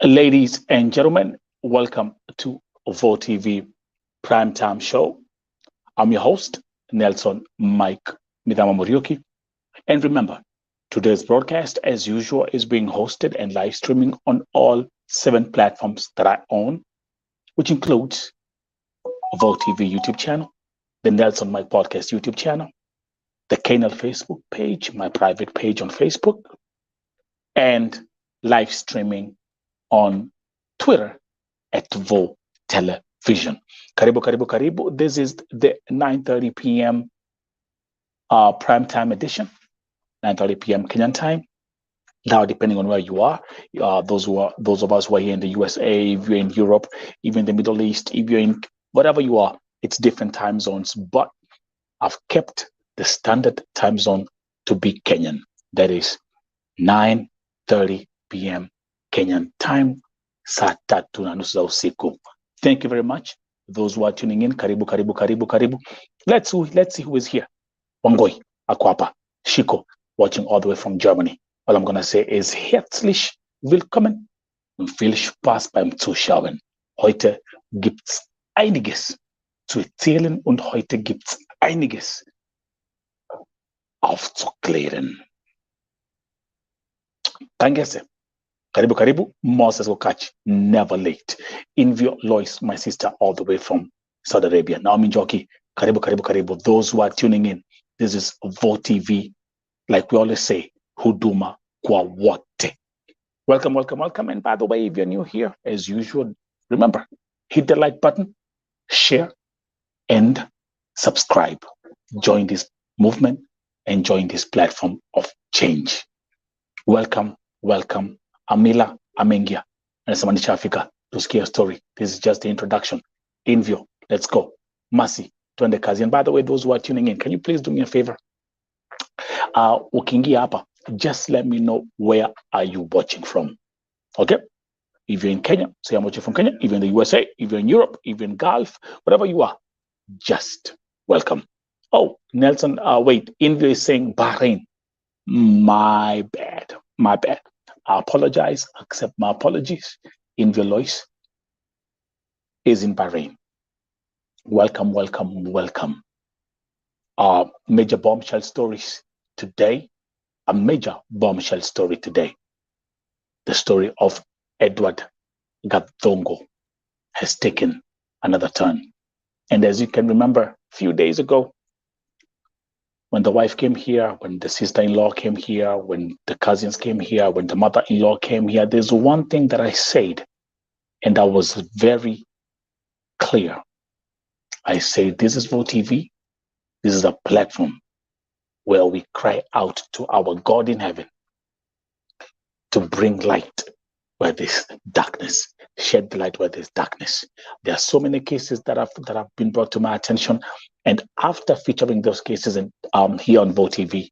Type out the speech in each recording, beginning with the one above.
Ladies and gentlemen, welcome to Vo TV Primetime Show. I'm your host, Nelson Mike Midama Muriuki. And remember, today's broadcast, as usual, is being hosted and live streaming on all 7 platforms that I own, which includes Vo TV YouTube channel, the Nelson Mike Podcast YouTube channel, the Canal Facebook page, my private page on Facebook, and live streaming on Twitter at Vo Television. Karibu, karibu, karibu. This is the 9:30 p.m. Primetime edition, 9:30 p.m. Kenyan time. Now, depending on where you are, those of us who are here in the USA, if you're in Europe, even the Middle East, if you're in whatever you are, it's different time zones. But I've kept the standard time zone to be Kenyan. That is 9:30 p.m. Kenyan time, saa 3:30 za usiku. Thank you very much. Those who are tuning in, karibu, karibu, karibu, karibu. Let's see who is here. Wangoi, Akwapa, Shiko, watching all the way from Germany. All I'm going to say is herzlich willkommen und viel Spaß beim Zuschauen. Heute gibt's einiges zu erzählen und heute gibt's einiges aufzuklären. Danke sehr. Karibu, karibu. Moses Okachi, never late. Invio Lois, my sister, all the way from Saudi Arabia. Naomi Joki, karibu, karibu, karibu. Those who are tuning in, this is Vo TV. Like we always say, huduma kwa wote. Welcome, welcome, welcome. And by the way, if you're new here, as usual, remember, hit the like button, share, and subscribe. Join this movement and join this platform of change. Welcome, welcome. Amila Amengia, anasemanisha Afrika, tusikia story. This is just the introduction. Invio, let's go. Masi, tuende kazi. And by the way, those who are tuning in, can you please do me a favor? Ukiingia hapa, just let me know where are you watching from. Okay? If you're in Kenya, say I'm watching from Kenya. If you're in the USA, if you're in Europe, if you're in Gulf, whatever you are, just welcome. Oh, Nelson, wait, Invio is saying Bahrain. My bad. I apologize, accept my apologies. Invio Lois is in Bahrain. Welcome, welcome, welcome. Major bombshell stories today. A major bombshell story today. The story of Edward Gatongo has taken another turn. And as you can remember, a few days ago, when the wife came here, when the sister-in-law came here, when the cousins came here, when the mother-in-law came here, there's one thing that I said, and I was very clear. I say, this is Vo TV. This is a platform where we cry out to our God in heaven to bring light where there's darkness, shed the light where there's darkness. There are so many cases that have been brought to my attention, and after featuring those cases in, here on Vo TV,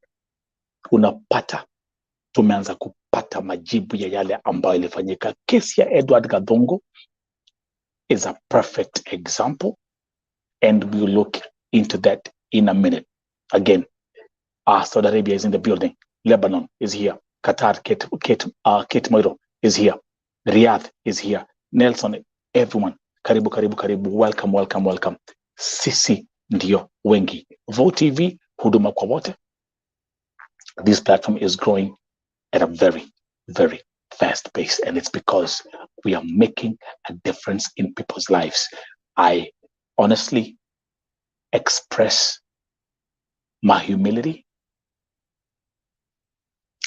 tumeanza kupata majibu ya yale ambayo ilifanyika. Kesi ya Edward Gatongo is a perfect example, and we'll look into that in a minute. Again, Saudi Arabia is in the building. Lebanon is here. Qatar, Kate Moiro is here. Riyadh is here. Nelson, everyone. Karibu, karibu, karibu. Welcome, welcome, welcome. Sisi ndio wengi. Vo TV, huduma kwa wote. This platform is growing at a very, very fast pace. And it's because we are making a difference in people's lives. I honestly express my humility.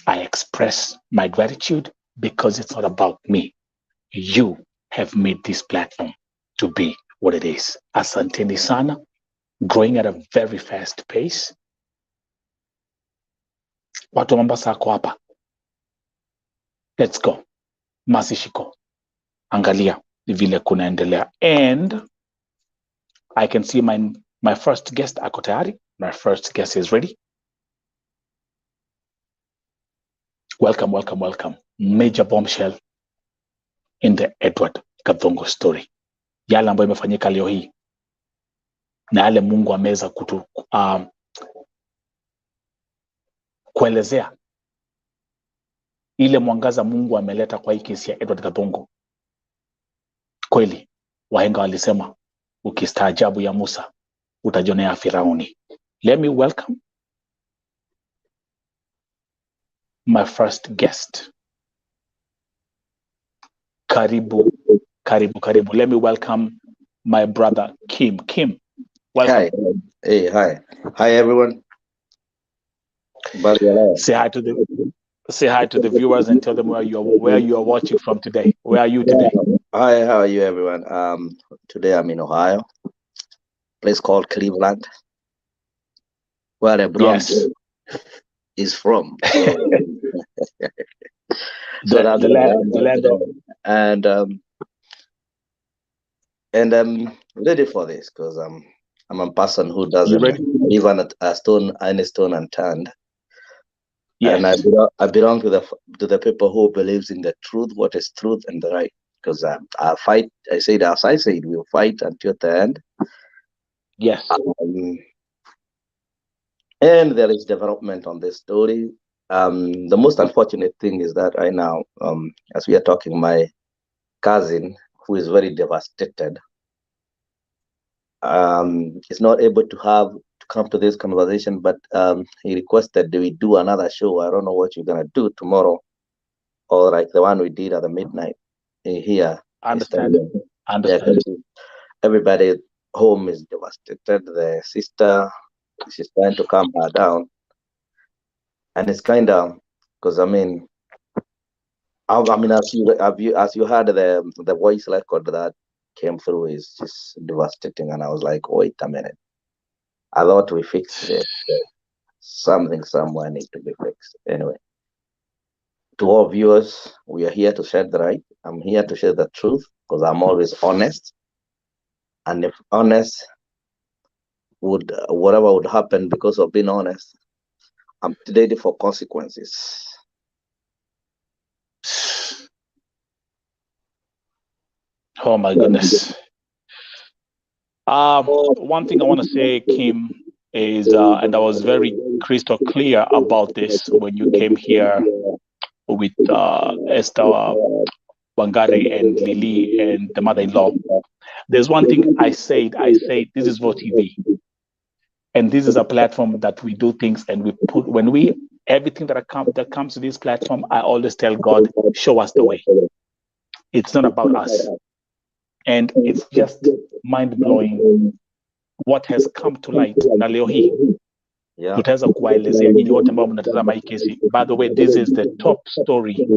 I express my gratitude because it's not about me. You have made this platform to be what it is. Asanteni sana, growing at a very fast pace. Watu Mombasa ako hapa. Let's go. Masishiko. Angalia vile kunaendelea. And I can see my first guest ako tayari. My first guest is ready. Welcome, welcome, welcome. Major bombshell in the Edward Gatongo story. Yale ambayo imefanyika leo hii. Na yale Mungu ameweza kuelezea ile mwangaza Mungu ameleta kwa hii kesi ya Edward Gatongo Kweli wahenga walisema ukistaajabu ya Musa utajionea Firauni. Let me welcome my first guest. Karibu. Let me welcome my brother Kim. Kim, welcome. Hi. Hey, hi. Hi, everyone. Say hi to the viewers and tell them where you are watching from today. Where are you today? Hi, how are you, everyone? Today I'm in Ohio, place called Cleveland, where the Bronx is from. So that's the land. And I'm ready for this because I'm a person who doesn't live on a stone unturned. Yes. And I belong to the people who believes in the truth, what is truth and the right. Because I fight. I said, as I said, we'll fight until the end. Yes. And there is development on this story. The most unfortunate thing is that right now, as we are talking, my cousin, who is very devastated, is not able to come to this conversation, but he requested that we do another show. I don't know what you're gonna do tomorrow, or like the one we did at the midnight here. I understand. Everybody home is devastated. The sister, she's trying to calm her down, and it's kind of because I mean, as you heard the voice record that came through is just devastating, and I was like, wait a minute, I thought we fixed it. Something somewhere need to be fixed. Anyway, to all viewers, we are here to shed the right. I'm here to share the truth because I'm always honest, and if honest whatever would happen because of being honest, I'm ready for consequences. Oh my goodness. One thing I want to say, Kim, is and I was very crystal clear about this when you came here with Esther Wangari and Lily and the mother-in-law. There's one thing I said, this is Vote TV. And this is a platform that we do things and we put, everything that comes to this platform, I always tell God, show us the way. It's not about us. And it's just mind-blowing what has come to light. Na leo hii tutaweza kuwaelezea nyinyi wote ambao mnatazama hii kesi. By the way, this is the top story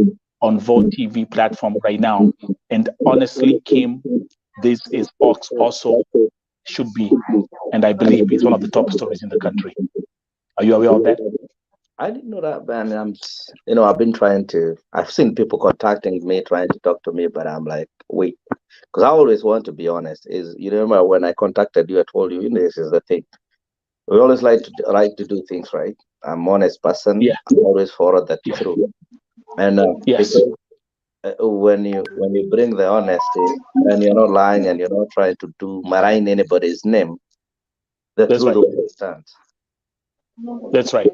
on Vote TV platform right now. And honestly, Kim, this is also should be, and I believe it's one of the top stories in the country. Are you aware of that? I didn't know that, man. I've been I've seen people contacting me, trying to talk to me, but I'm like, wait, because I always want to be honest. You remember when I contacted you, I told you, this is the thing. We always like to do things right. I'm an honest person. Yeah. I always follow that through. And yes, when you bring the honesty and you're not lying and you're not trying to malign anybody's name, the truth will stand. That's right.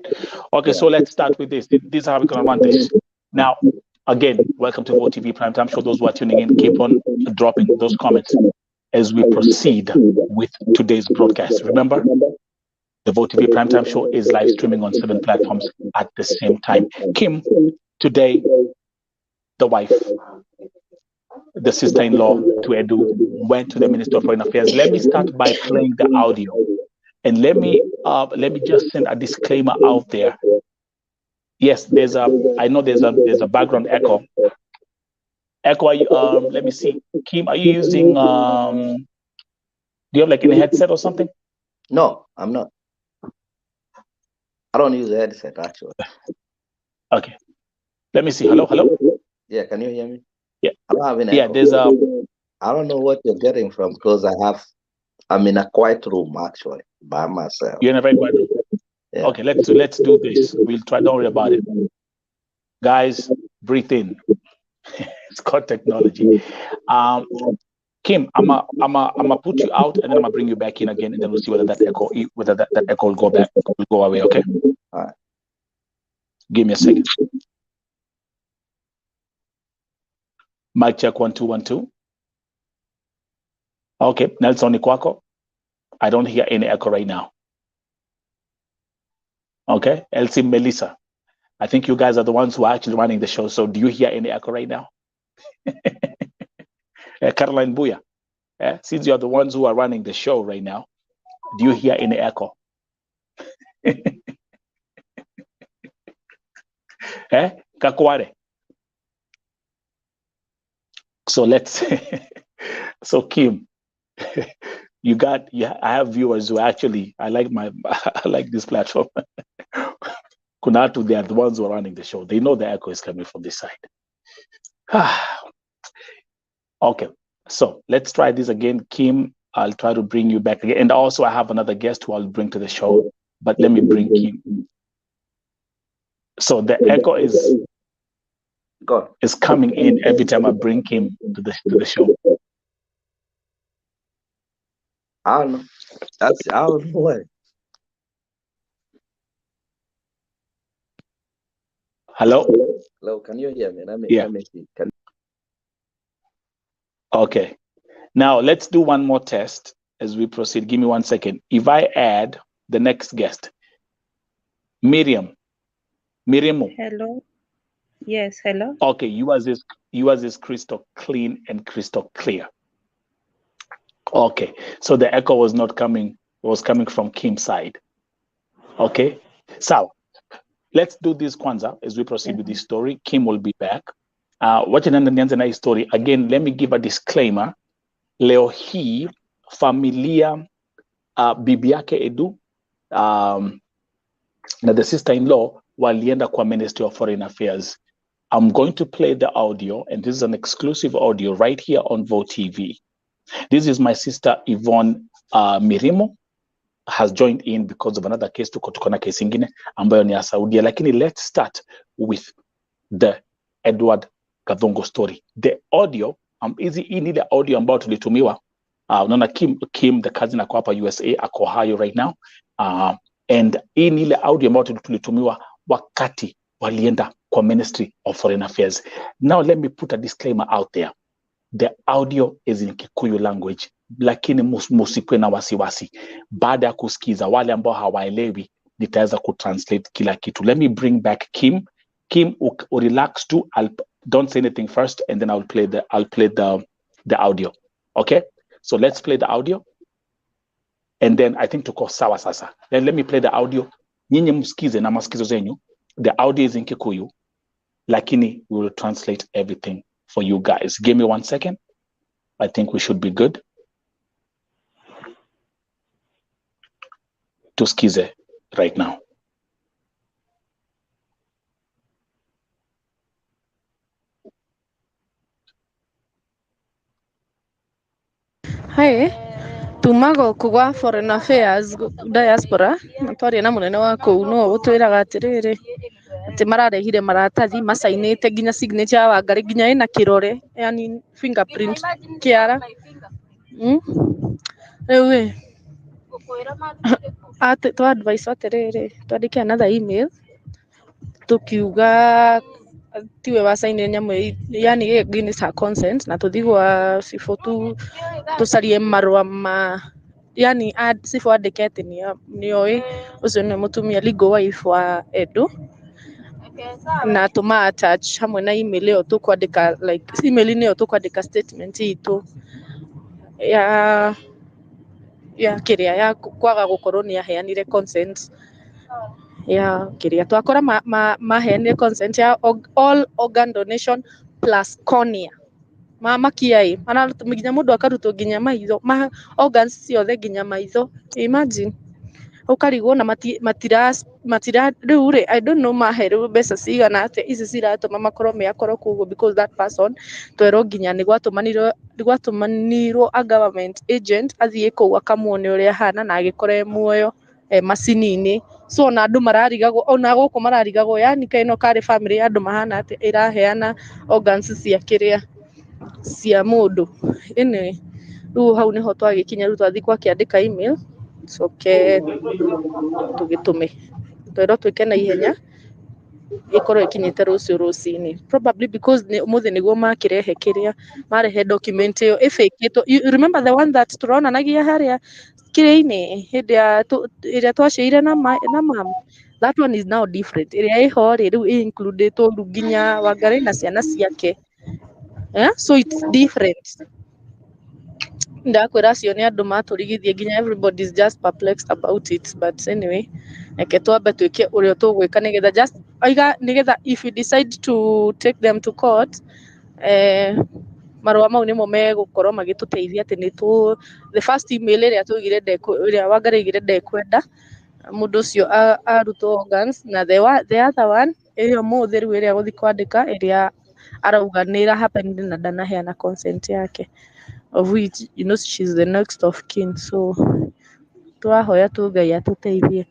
Okay, so let's start with this. This is how we're going to run this. Now, again, welcome to Vote TV Primetime Show. Those who are tuning in, keep on dropping those comments as we proceed with today's broadcast. Remember, the Vote TV Primetime Show is live streaming on 7 platforms at the same time. Kim, today, the wife, the sister-in-law to Edu, went to the Minister of Foreign Affairs. Let me start by playing the audio. And let me just send a disclaimer out there. Yes, I know there's a background echo. Let me see. Kim, are you using do you have like any headset or something? No, I'm not. I don't use a headset actually. Okay. Let me see. Hello? Yeah, can you hear me? Yeah. I don't have any echo. There's I don't know what you're getting from because I'm in a quiet room actually by myself. You're in a very quiet room. Yeah. Okay, let's do this. We'll try. Don't worry about it. Guys, breathe in. It's called technology. Kim, I'm put you out and then I'm gonna bring you back in again, and then we'll see whether that echo will go away. Okay. All right. Give me a second. Mic check 1 2 1 2. Okay, Nelson Ikwako. I don't hear any echo right now. Okay, Elsie, Melissa. I think you guys are the ones who are actually running the show. So do you hear any echo right now? Caroline Buya, since you're the ones who are running the show right now, do you hear any echo? Kakware. So let's, so Kim, I have viewers who actually, I like this platform. Kunatu, they are the ones who are running the show. They know the echo is coming from this side. Okay, so let's try this again. Kim, I'll try to bring you back again. And also I have another guest who I'll bring to the show, but let me bring Kim. So the echo is coming in every time I bring Kim to the show. I don't know. I don't know why. Hello? Hello, can you hear me? Let me see. Okay. Now let's do one more test as we proceed. Give me 1 second. If I add the next guest, Miriam. Hello. Yes, hello. Okay, yours is crystal clean and crystal clear. Okay, so the echo was not coming, was coming from Kim's side. Okay, so let's do this kwanza as we proceed with this story. Kim will be back. Wacha nianze na hii story. Again, let me give a disclaimer. Leo hii familia bibi yake Edu na the sister-in-law walienda kwa Ministry of Foreign Affairs. I'm going to play the audio, and this is an exclusive audio right here on Vote TV. This is my sister Yvonne Mirimo has joined in because of another case. Tuko na case ingine ambayo ni ya Saudia, lakini let's start with the Edward Gathungu story. The audio hii ni ile audio ambayo tulitumiwa. Unaona Kim the cousin ako hapa USA, ako Ohio right now. And hii ni ile audio ambayo tulitumiwa wakati walienda kwa Ministry of Foreign Affairs. Now let me put a disclaimer out there. The audio is in Kikuyu language, lakini musikwe na wasiwasi. Baada ya kusikiza, wale ambao hawaelewi nitaweza kutranslate kila kitu. Let me bring back Kim. Kim, relax too. Don't say anything first, and then I'll play the audio. Okay? So let's play the audio, and then I think tuko sawa sasa. Then let me play the audio. Nyinyi msikize na masikizo zenyu. The audio is in Kikuyu, lakini we will translate everything for you guys. Give me 1 second. I think we should be good. Tusikize right now. Hi, tumago kugwa Foreign Affairs diaspora twari na munene wa kuu no utwiraga atiriri ati mararehire maratathi masainite nginya signature ya Wangari nginya ina kirore, yani fingerprint kiara riu ati to advice atiriri twandike another email tukiuga tiwe wasainire nyamu, yani against her consent, na tuthigwa sifo tucarie marua ma, yani sifo andikete nioi ucio ni mutumia legal wife wa Edu, na tuma attach hamwe na email iyo tukwandika, like email niyo tukwandika statement itu ya kiria ya kwaga gukorwo ni aheanire consent ya kiria twakora maheanire consent ya all organ donation plus cornea makiai ana nginya mundu akarutwo nginya maitho organs ciothe nginya maitho, imagine ukarigwo na matira riu ri I don't know maheru mbeca cigana ati ici ciratuma makorwo kuguo, because that person twerwo nginya ni gwatumanirwo a government agent athie kuu akamuone uria hana na agikore muoyo macini-ini. So ona andu mararigagwo, ona guku mararigagwo, yani kaino kari family ya andu mahana ati iraheana organs cia kiria cia mundu. Anyway, riu hau niho twagikinya, riu twathi kwakiandika email coke tugitume twerwo twike na ihenya ikorwo ikinyite rucio rucini, probably because umuthi niguo makirehe kiria marehe document iyo ifakitwo. You remember the one that turonanagia haria kiria-ini hindi ya iria twaciire na mam, that one is now different. Iria iho riu includetwo nginya Wangari na ciana ciake. Yeah? So it's different. Ndakwira acio ni andu maturigithie nginya everybody is just perplexed about it, but anyway, reke twambe twike uria tugwika nigetha just nigetha if you decide to take them to court, marua mau nimo megukorwo magituteithia ati ni tu the first email iria tugire iria Wangari igire ndekwenda mundu ucio arutwo organs, na the other one iria muthi riu iria guthi kwandika iria arauga ni ira happen na ndanaheana consent yake, of which you know she's the next of kin, so twahoya tu Ngai atuteithie.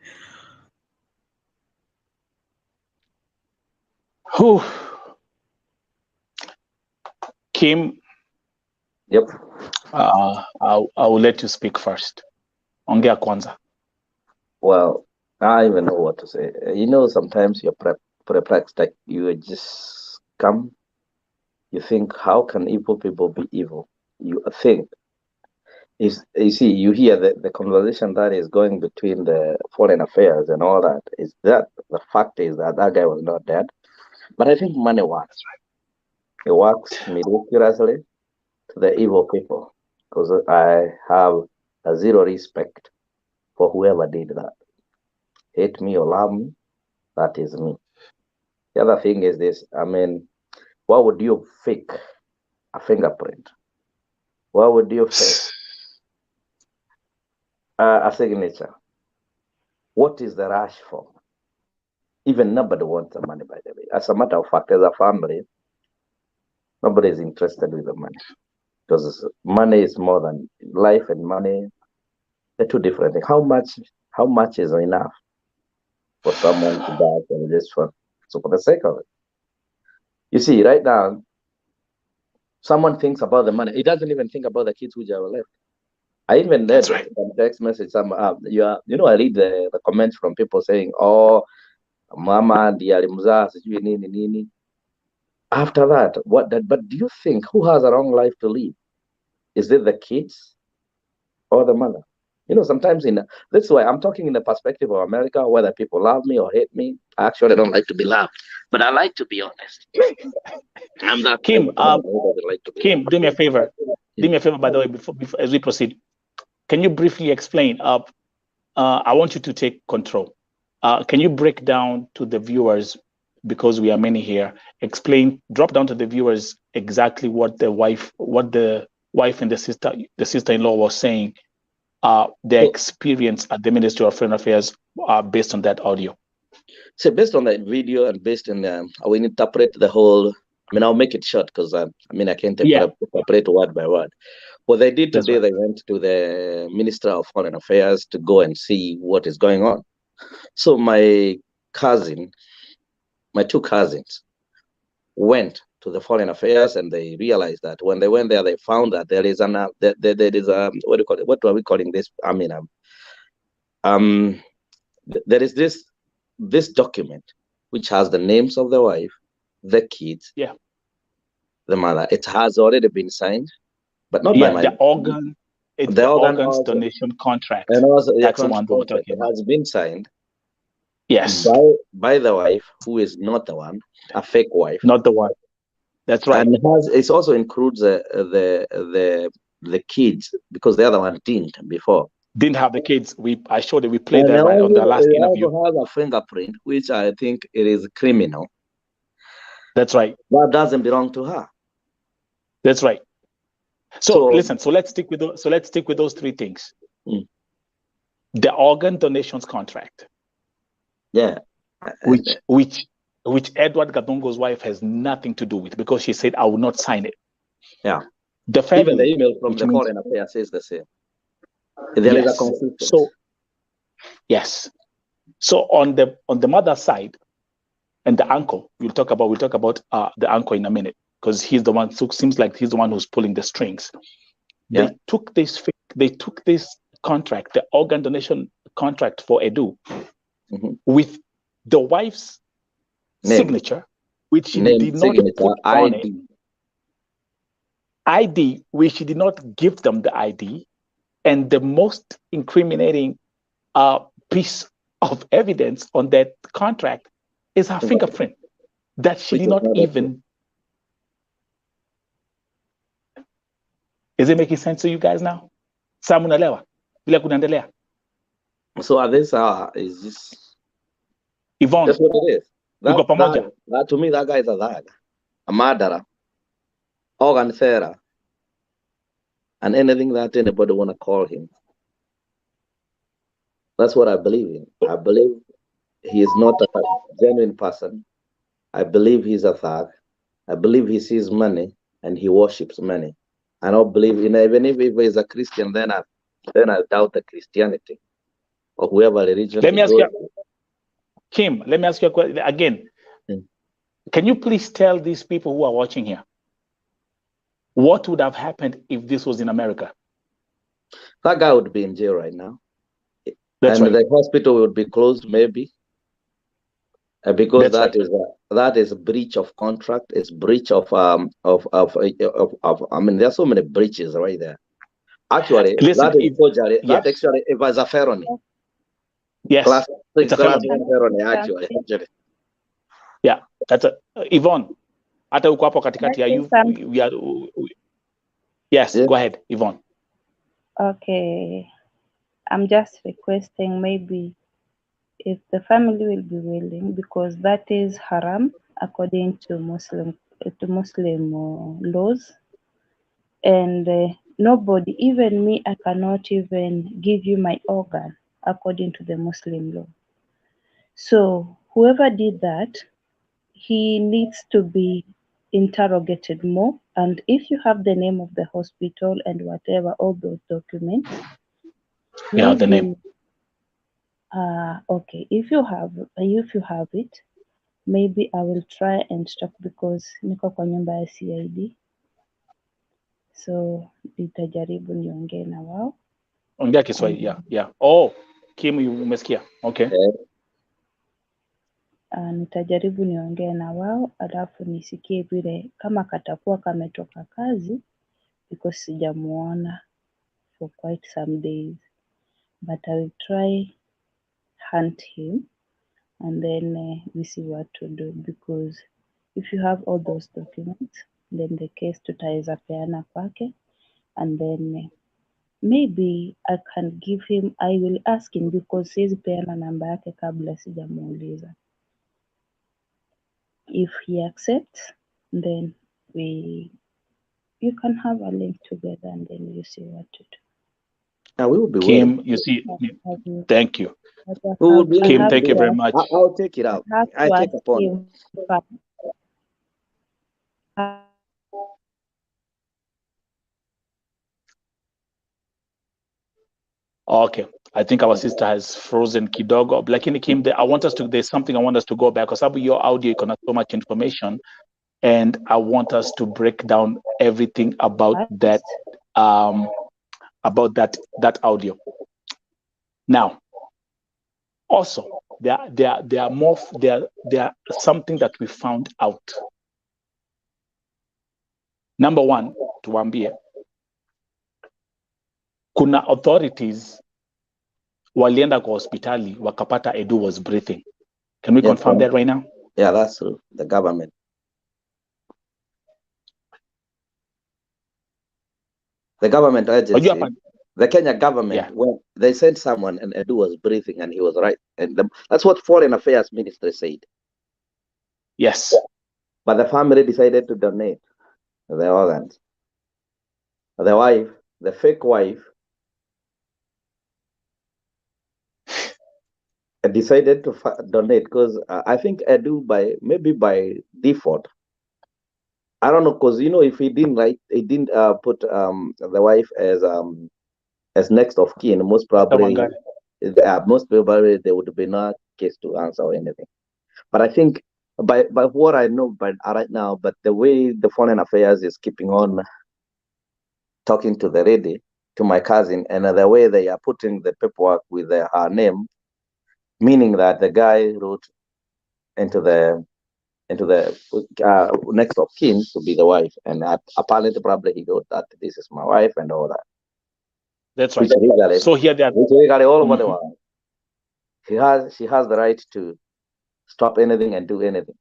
Kim. Yep. I will let you speak first. Ongea kwanza. Well, I don't even know what to say. You know, sometimes you're perplexed, like you just come, you think, how can evil people be evil? You think, you see, you hear the conversation that is going between the foreign affairs and all that, is that the fact is that guy was not dead. But I think money works, right? It works miraculously to the evil people, because I have a zero respect for whoever did that. Hate me or love me, that is me. The other thing is this, I mean, why would you fake a fingerprint? Why would you fake a signature? What is the rush for? Even nobody wants the money, by the way. As a matter of fact, as a family, nobody is interested with the money, because money is more than life, and money, they're two different things. How much is enough for someone to die and just for the sake of it? You see, right now, someone thinks about the money. He doesn't even think about the kids who are left. I even read some text message. I read the comments from people saying, "Oh, mama ndiye alimzaa sijui nini nini." After that, but do you think who has a long life to live? Is it the kids or the mother? You know, sometimes that's why I'm talking in the perspective of America, whether people love me or hate me. I actually don't like to be loved, but I like to be honest. I'm that Kim. Kim, do me a favor. Do me a favor, by the way, before as we proceed. Can you briefly explain? I want you to take control. Can you break down to the viewers, because we are many here, drop down to the viewers exactly what the wife and the sister-in-law was saying, their experience at the Ministry of Foreign Affairs based on that audio? So based on that video and based on, I will interpret the whole, I mean, I'll make it short because I can't interpret word by word. What they did today, they went to the Minister of Foreign Affairs to go and see what is going on. So my two cousins went to the Foreign Affairs, and they realized that when they went there, they found that there is what do you call it? What are we calling this? I mean, there is this document which has the names of the wife, the kids, the mother. It has already been signed, but not by my the organ. It's the organs donation contract. And also, that's the one we're talking about. It has been signed. Yes. By the wife, who is not the one, a fake wife. Not the one. That's right. And it also includes the kids, because the other one didn't before. Didn't have the kids. I showed that we played that right on the last interview. It also has a fingerprint, which I think it is criminal. That's right. That doesn't belong to her. That's right. So listen. So let's stick with those three things. The organ donations contract. Yeah. Which Edward Gatongo's wife has nothing to do with, because she said, "I will not sign it." Yeah. The family, even the email from the Foreign Affairs says the same. There is a consistency. So yes. So on the mother's side and the uncle, we'll talk about the uncle in a minute, because he's the one. So seems like he's the one who's pulling the strings. Yeah. They took this contract, the organ donation contract for Edu, with the wife's signature, which she name, did not signature, put on it. ID, which she did not give them the ID, and the most incriminating piece of evidence on that contract is her fingerprint that she did not even. Is it making sense to you guys now? Samunalewa, bila kunaendelea. So this is just Yvonne. That's what it is. That to me, that guy is a thug, a murderer, organ thera, and anything that anybody want to call him. That's what I believe in. I believe he is not a genuine person. I believe he's a thug. I believe he sees money and he worships money. I don't believe in, even if he's a Christian, then I doubt the Christianity or whoever religion. Let me ask you, Kim. Let me ask you a question again. Can you please tell these people who are watching here what would have happened if this was in America? That guy would be in jail right now. That's right. The hospital would be closed, maybe, because that is a breach of contract. It's breach of I mean, there's so many breaches right there. Actually, listen, that is forgery. That actually, it was a felony. Yes, it's a felony. Actually. Yeah, that's a Yvonne. Hata uko hapo katikati ya Yes, go ahead, Yvonne. Okay. I'm just requesting maybe if the family will be willing, because that is haram according to Muslim laws, and nobody, even me, I cannot even give you my organ according to the Muslim law. So whoever did that, he needs to be interrogated more, and if you have the name of the hospital and whatever, all those documents, yeah, the name. Okay, if you have it, maybe I will try and talk, because niko kwa nyumba ya CID, so nitajaribu niongee na wao. Ongea Kiswahili, yeah. Oh, Kim, umesikia? Okay. Nitajaribu niongee na wao, alafu nisikie vile kama katakuwa kametoka kazi, because sijamuona for quite some days, but I will try hunt him and then we see what to do, because if you have all those documents, then the case tutaweza peana kwake, and then maybe I can give him, I will ask him, because siwezi peana namba yake kabla sijamuuliza. If he accepts, then you can have a link together and then you see what to do. We will be Kim, willing. you see, thank you. Kim, thank you very much. I'll take it out. I take upon it. Okay, I think our sister has frozen kidogo. Lakini Kim, there's something I want us to go back, because your audio can have so much information, and I want us to break down everything about that audio. Now, also there are something that we found out. Number one, tuambie, kuna authorities walienda kwa hospitali wakapata Edu was breathing. Can we confirm that right now? Yeah, that's true. The government. The government agency, the Kenya government, when they sent someone and Edu was breathing and he was right. And that's what Foreign Affairs Ministry said. Yes. But the family decided to donate the organs. The wife, the fake wife, decided to donate, because I think Edu maybe by default, I don't know, because if he didn't put the wife as next of kin, most probably there would be no case to answer or anything. But I think by what I know right now, but the way the Foreign Affairs is keeping on talking to the lady, to my cousin, and the way they are putting the paperwork with her name, meaning that the guy wrote into the into the next of kin to be the wife, and apparently probably he got that this is my wife and all that. That's right. So here they are. All over the world. She has the right to stop anything and do anything,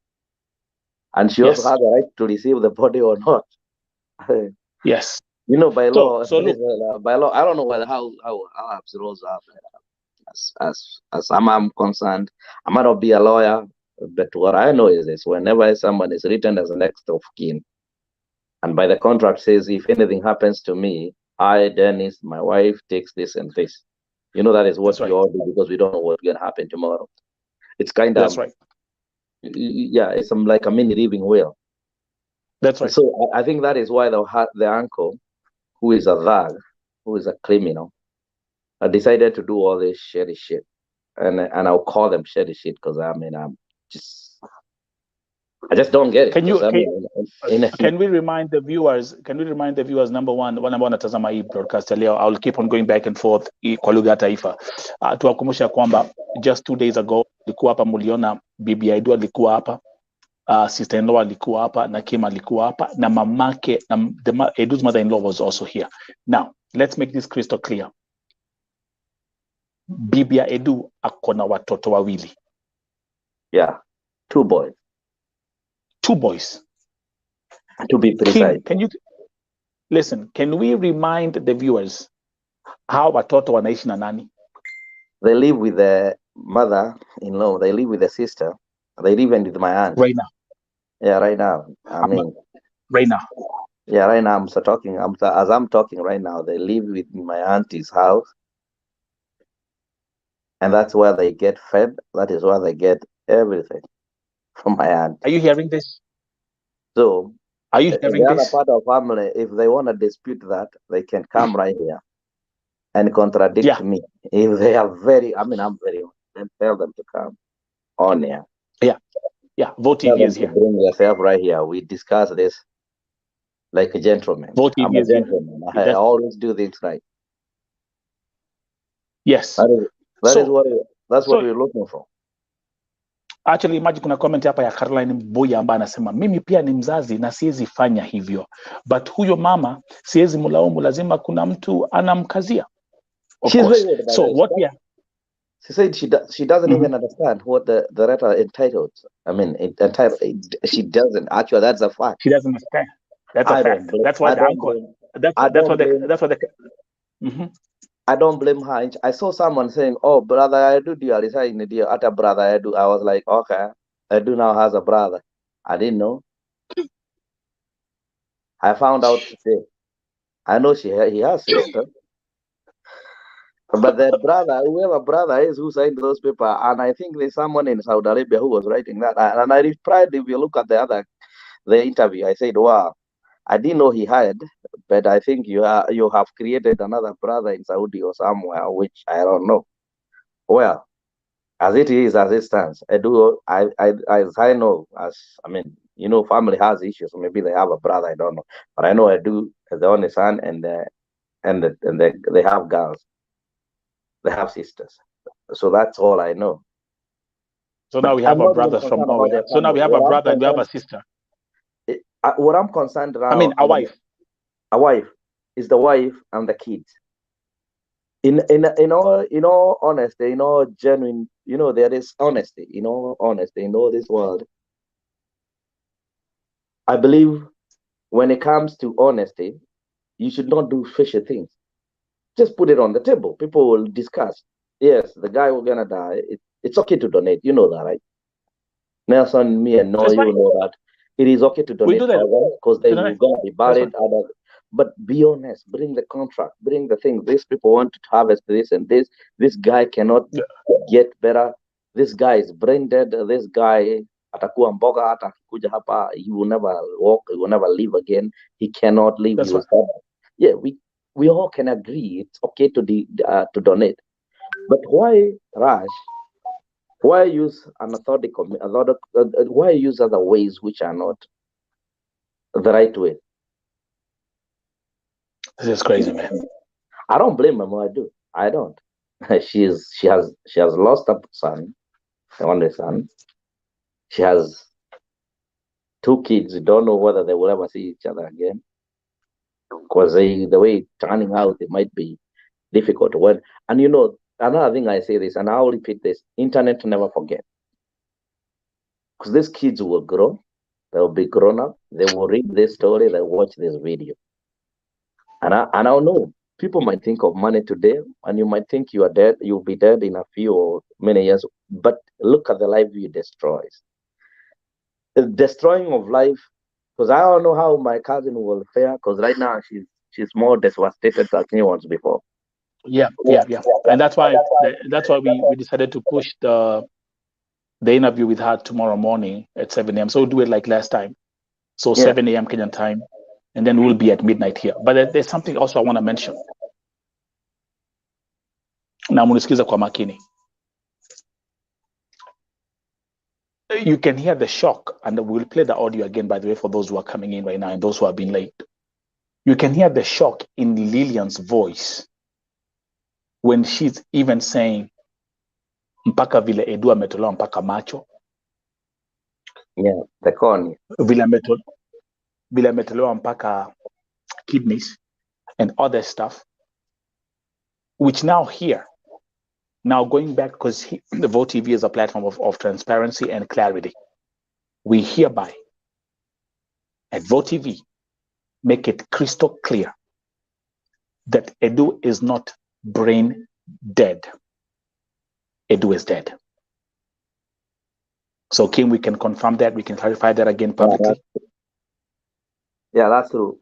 and she also has the right to receive the body or not. Yes. You know, by law, by law, I don't know how Arabs rules are. As I'm concerned, I might not be a lawyer, but what I know is this: whenever someone is written as an next of kin, and by the contract says, if anything happens to me, I, Dennis, my wife, takes this and this. You know, that is what we all do, because we don't know what's going to happen tomorrow. It's kind of, that's right. Yeah, it's like a mini living will. That's right. So I think that is why the uncle, who is a thug, who is a criminal, decided to do all this shady shit. And I'll call them shady shit because I just don't get it. Can we remind the viewers? Number one wanatazama hii broadcast leo, I'll keep on going back and forth kwa lugha ya taifa. Tuwakumbusha kwamba just 2 days ago alikuwa hapa, muliona bibi Edward alikuwa hapa, sister in law alikuwa hapa, na Kim alikuwa hapa, na mamake, na Edward's mother in law was also here. Now let's make this crystal clear. Bibi ya Edu akona watoto wawili. Yeah, 2 boys. 2 boys. To be precise. Can we remind the viewers how watoto wanaishi na nani? They live with the mother-in-law. They live with the sister. They live with my aunt. Right now. Yeah, right now. Right now. Yeah, right now. As I'm talking right now, they live with my auntie's house. And that's where they get fed. That is where they get everything from my aunt. Are you hearing this? So, are you hearing the this? other part of family, if they want to dispute that, they can come right here and contradict me. If they are I'm very honest, then tell them to come on here. Yeah. Vote TV is here. Bring yourself right here. We discuss this like a gentleman. I'm a gentleman. I always do things right. Yes. That's what we're looking for. Actually, imagine kuna comment hapa ya Caroline Mboya ambaye anasema mimi pia ni mzazi na siwezi fanya hivyo. But huyo mama siwezi mulaumu, lazima kuna mtu anamkazia. Of course. So what we are... She said she doesn't even understand what the letter entitled. I mean, she doesn't. Actually, that's a fact. She doesn't understand. That's a fact. That's what the uncle... That's what the... I don't blame her. I saw someone saying, "Oh, brother, I do at a brother I do." I was like, "Okay, I do now has a brother." I didn't know. I found out today. I know he has sister, but that brother, whoever brother is who signed those papers, and I think there's someone in Saudi Arabia who was writing that. And I replied, if you look at the interview, I said, "Wow, I didn't know he had." But I think you have created another brother in Saudi or somewhere, which I don't know. Well, as it is, as it stands, as I know, family has issues. Maybe they have a brother, I don't know. But I know Edu is the only son, and they have girls. They have sisters. So that's all I know. So now we have a brother from Norway. So now we have a brother and we have a sister. What I'm concerned around, I mean, a wife. A wife is the wife and the kids. In all honesty, in all genuine, there is honesty. In all honesty, in all this world, I believe when it comes to honesty, you should not do fishy things. Just put it on the table. People will discuss. Yes, the guy who's gonna die. It's okay to donate. You know that, right? Nelson, me, and Noah, you know that. It is okay to donate because they will gonna be buried. But be honest. Bring the contract. Bring the thing. These people want to harvest this and this. This guy cannot get better. This guy is brain dead. This guy atakuwa mboga atakuja hapa. He will never walk. He will never live again. He cannot live. Yeah, we all can agree it's okay to donate. But why rush? Why use why use other ways which are not the right way? This is crazy, man. I don't blame Mama. I do. I don't. She has lost a son, the only son. She has two kids don't know whether they will ever see each other again, because the way it's turning out, it might be difficult. And you know, another thing I say this, and I'll repeat this: internet never forget, because these kids will grow, they'll be grown up, they will read this story, they'll watch this video, and I'll know. People might think of money today, and you might think you are dead. You'll be dead in a few or many years. But look at the life you destroy. The destroying of life. Because I don't know how my cousin will fare. Because right now she's more devastated than she was before. Yeah. And that's why we decided to push the interview with her tomorrow morning at 7 a.m. So we'll do it like last time. So 7 a.m. Kenyan time. And then we'll be at midnight here. But there's something also I want to mention. Na munisikiza kwa makini. You can hear the shock, and we'll play the audio again, by the way, for those who are coming in right now and those who have been late. You can hear the shock in Lillian's voice when she's even saying, mpaka vile Edu ametolewa mpaka macho. Yeah, the cornea. Vile ametolewa mpaka kidneys and other stuff, which now here, now going back, because the Vote TV is a platform of transparency and clarity. We hereby, at Vote TV, make it crystal clear that Edu is not brain dead. Edu is dead. So Kim, we can confirm that, we can clarify that again publicly. Yeah, that's true.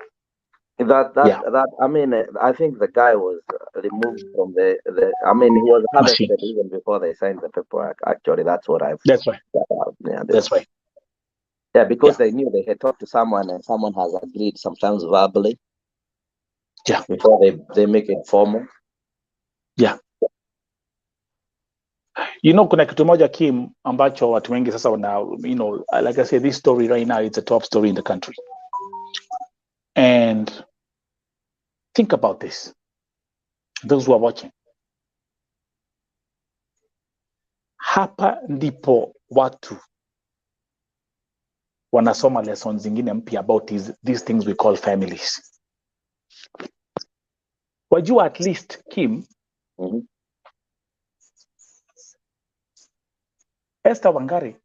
That I mean, I think the guy was removed from the I mean, he was harvested even before they signed the paperwork. Actually, that's what I've. That's right. Yeah, that's right. Yeah, because they knew they had talked to someone, and someone has agreed, sometimes verbally. Yeah. Before they make it formal. Yeah. You know, kuna kitu moja Kim ambacho watu wengi sasa wana, you know, like I said, this story right now, it's a top story in the country. And think about this, those who are watching. Hapa ndipo watu wanasoma lessons zingine mpya about these things we call families. Wajua at least Kim, Esther Wangari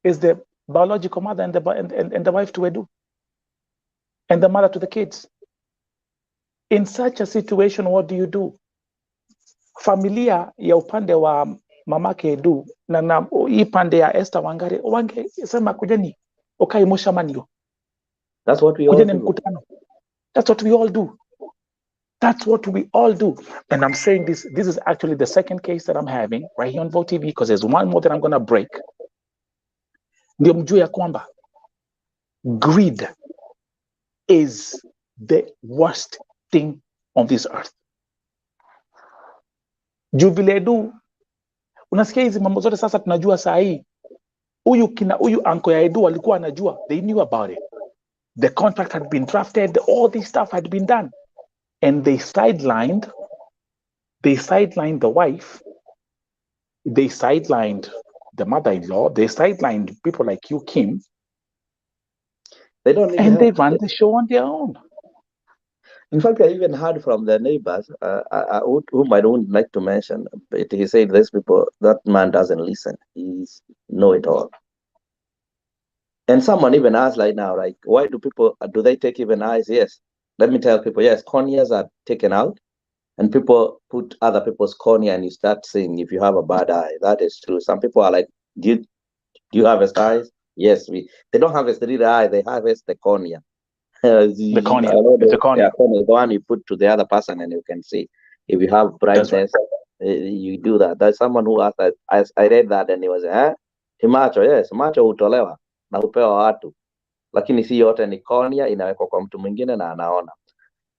is the biological mother and the wife to Edu, and the mother to the kids. In such a situation, what do you do? Familia ya upande wa mamake Edu na hii pande ya Esther Wangari wangesema kujeni ukai moshamanio. That's what we all do. Mkutano. That's what we all do. That's what we all do. And I'm saying this is actually the second case that I'm having right here on Vote TV, because there's one more that I'm going to break. Ndio mjue ya kwamba greed is the worst thing on this earth. Jubiledu, unasikia hizi mambo zote sasa tunajua saa hii. Huyu anko ya Edu walikuwa anajua. They knew about it. The contract had been drafted, all this stuff had been done. And they sidelined the wife, they sidelined the mother-in-law, they sidelined people like you, Kim. They don't need and they run the show on their own. In fact, I even heard from the neighbors, whom I don't like to mention, but he said these people, that man doesn't listen. He's know-it-all. And someone even asked like now, like, why do they take even eyes? Yes. Let me tell people, yes, corneas are taken out, and people put other people's cornea, and you start seeing if you have a bad eye. That is true. Some people are like, do you harvest eyes? Yes, they don't harvest the eye, they harvest the cornea. The cornea. It's a cornea. Yeah, cornea, the one you put to the other person, and you can see. If you have brightness, you do that. There's someone who asked that. I read that, and he was, macho, yes, macho hutolewa na hupewa watu. Lakini si yote ni cornea, inawekwa kwa mtu mwingine na anaona.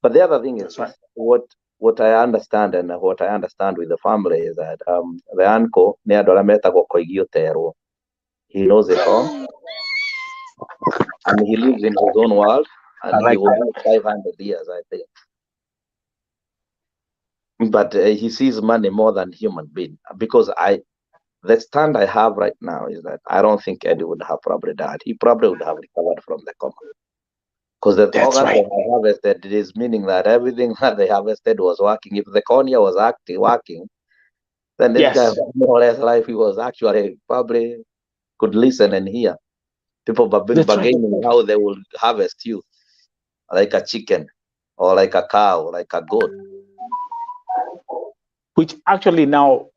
But the other thing is, what I understand, and what I understand with the family is that the uncle, he knows it all, and he lives in his own world, and he will live 500 years, I think. But he sees money more than human being, because the stand I have right now is that I don't think Eddie would have probably died. He probably would have recovered from the coma. Because the organs they have harvested, it is meaning that everything that they harvested was working. If the cornea was working, then this guy, more or less, life he was actually probably could listen and hear. People have been bargaining how they will harvest you, like a chicken, or like a cow, like a goat. Which actually now,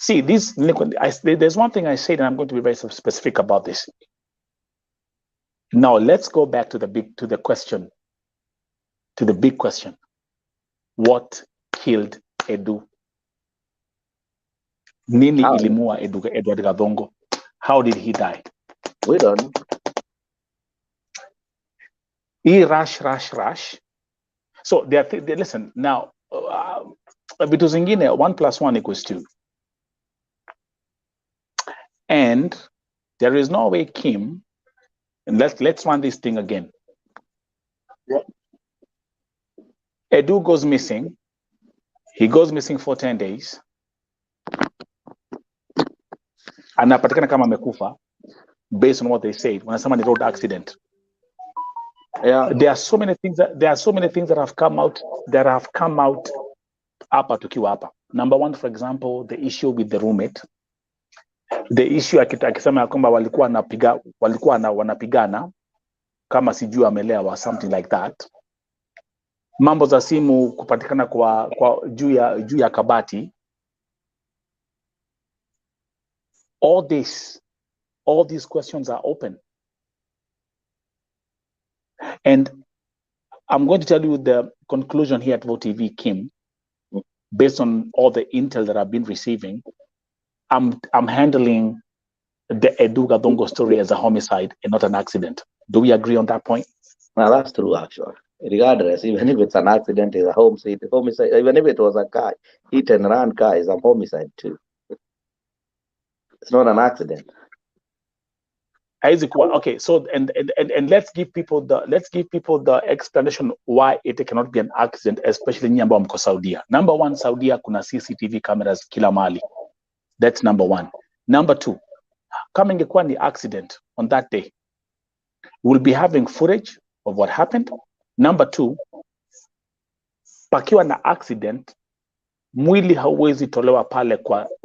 see, this, there's one thing I said, and I'm going to be very specific about this. Now let's go back to the big question. To the big question: what killed Edu? Nini ilimua Edward Gathungu? How did he die? We don't know. He rush. So they listen now. Vitu zingine 1 + 1 = 2, and there is no way Kim. And let's run this thing again. Edu goes missing. He goes missing for 10 days. Anapatikana kama amekufa based on what they said. Wanasema ni road accident. Yeah. There are so many things that have come out hapa tukiwa hapa. Number one, for example, the issue with the roommate. The issue akisema kwamba walikuwa wanapigana kama sijui amelewa, something like that. Mambo za simu kupatikana kwa juu ya kabati. All these questions are open. And I'm going to tell you the conclusion here at VOTV, Kim, based on all the intel that I've been receiving. I'm handling the Edu Gathungu story as a homicide and not an accident. Do we agree on that point? Now that's true, actually. Regardless, even if it's an accident, it's a homicide. Even if it was a car, hit and run car is a homicide too. It's not an accident. Okay, so and let's give people the explanation why it cannot be an accident, especially nyamba wa mko Saudia. Number one, Saudia kuna CCTV cameras kila mahali. That's number one. Number two, kama ingekuwa ni accident on that day, we'll be having footage of what happened. Number two, pakiwa na accident, mwili hauwezi tolewa pale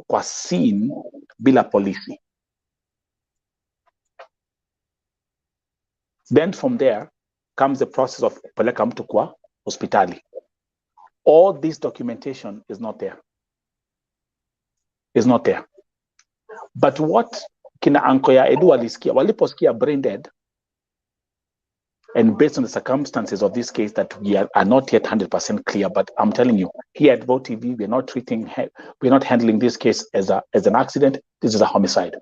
kwa scene bila polisi. Then from there comes the process of peleka mtu kwa hospitali. All this documentation is not there. Is not there. But what kina anko ya Edu waliposikia brain dead, and based on the circumstances of this case that we are not yet 100% clear, but I'm telling you, here at VOTV, we're not handling this case as an accident. This is a homicide.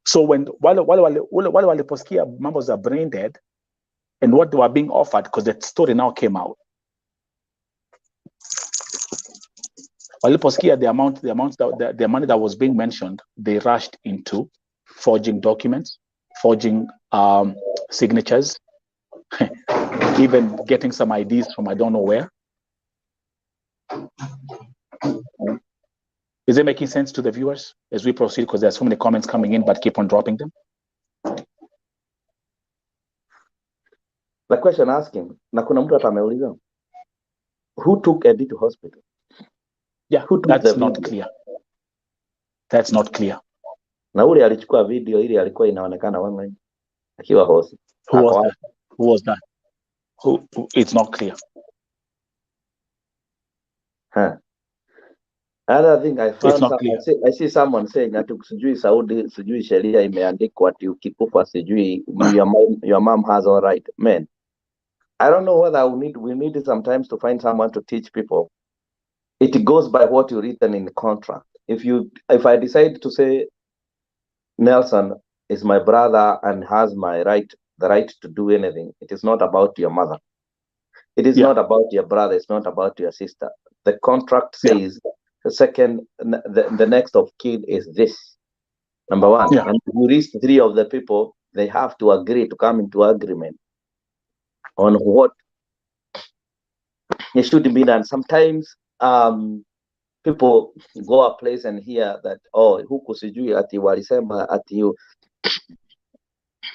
So wale waliposikia mambo za brain dead and what they were being offered, because that story now came out. Waliposikia the money that was being mentioned, they rushed into forging documents, forging signatures, even getting some IDs from I don't know where. Is it making sense to the viewers as we proceed? Because there's so many comments coming in, but keep on dropping them. The question asking, na kuna mtu ameuliza, who took Eddie to hospital? Yeah, that's not clear. That's not clear. Na ule alichukua video ile alikuwa inaonekana online akiwa hosi. Who was that? Who? It's not clear. Another thing I found, I see someone saying that sijui Saudi, sijui sheria imeandikwa ati ukikufa sijui your mom has all right. Man, I don't know whether we need sometimes to find someone to teach people. It goes by what you written in the contract. If I decide to say Nelson is my brother and has the right to do anything, it is not about your mother. It is not about your brother. It's not about your sister. The contract says the second, the next of kin is this. Number one. And if you reach 3 of the people, they have to agree to come into agreement on what it should be done. Sometimes people go a place and hear that, oh, huku sijui ati walisema ati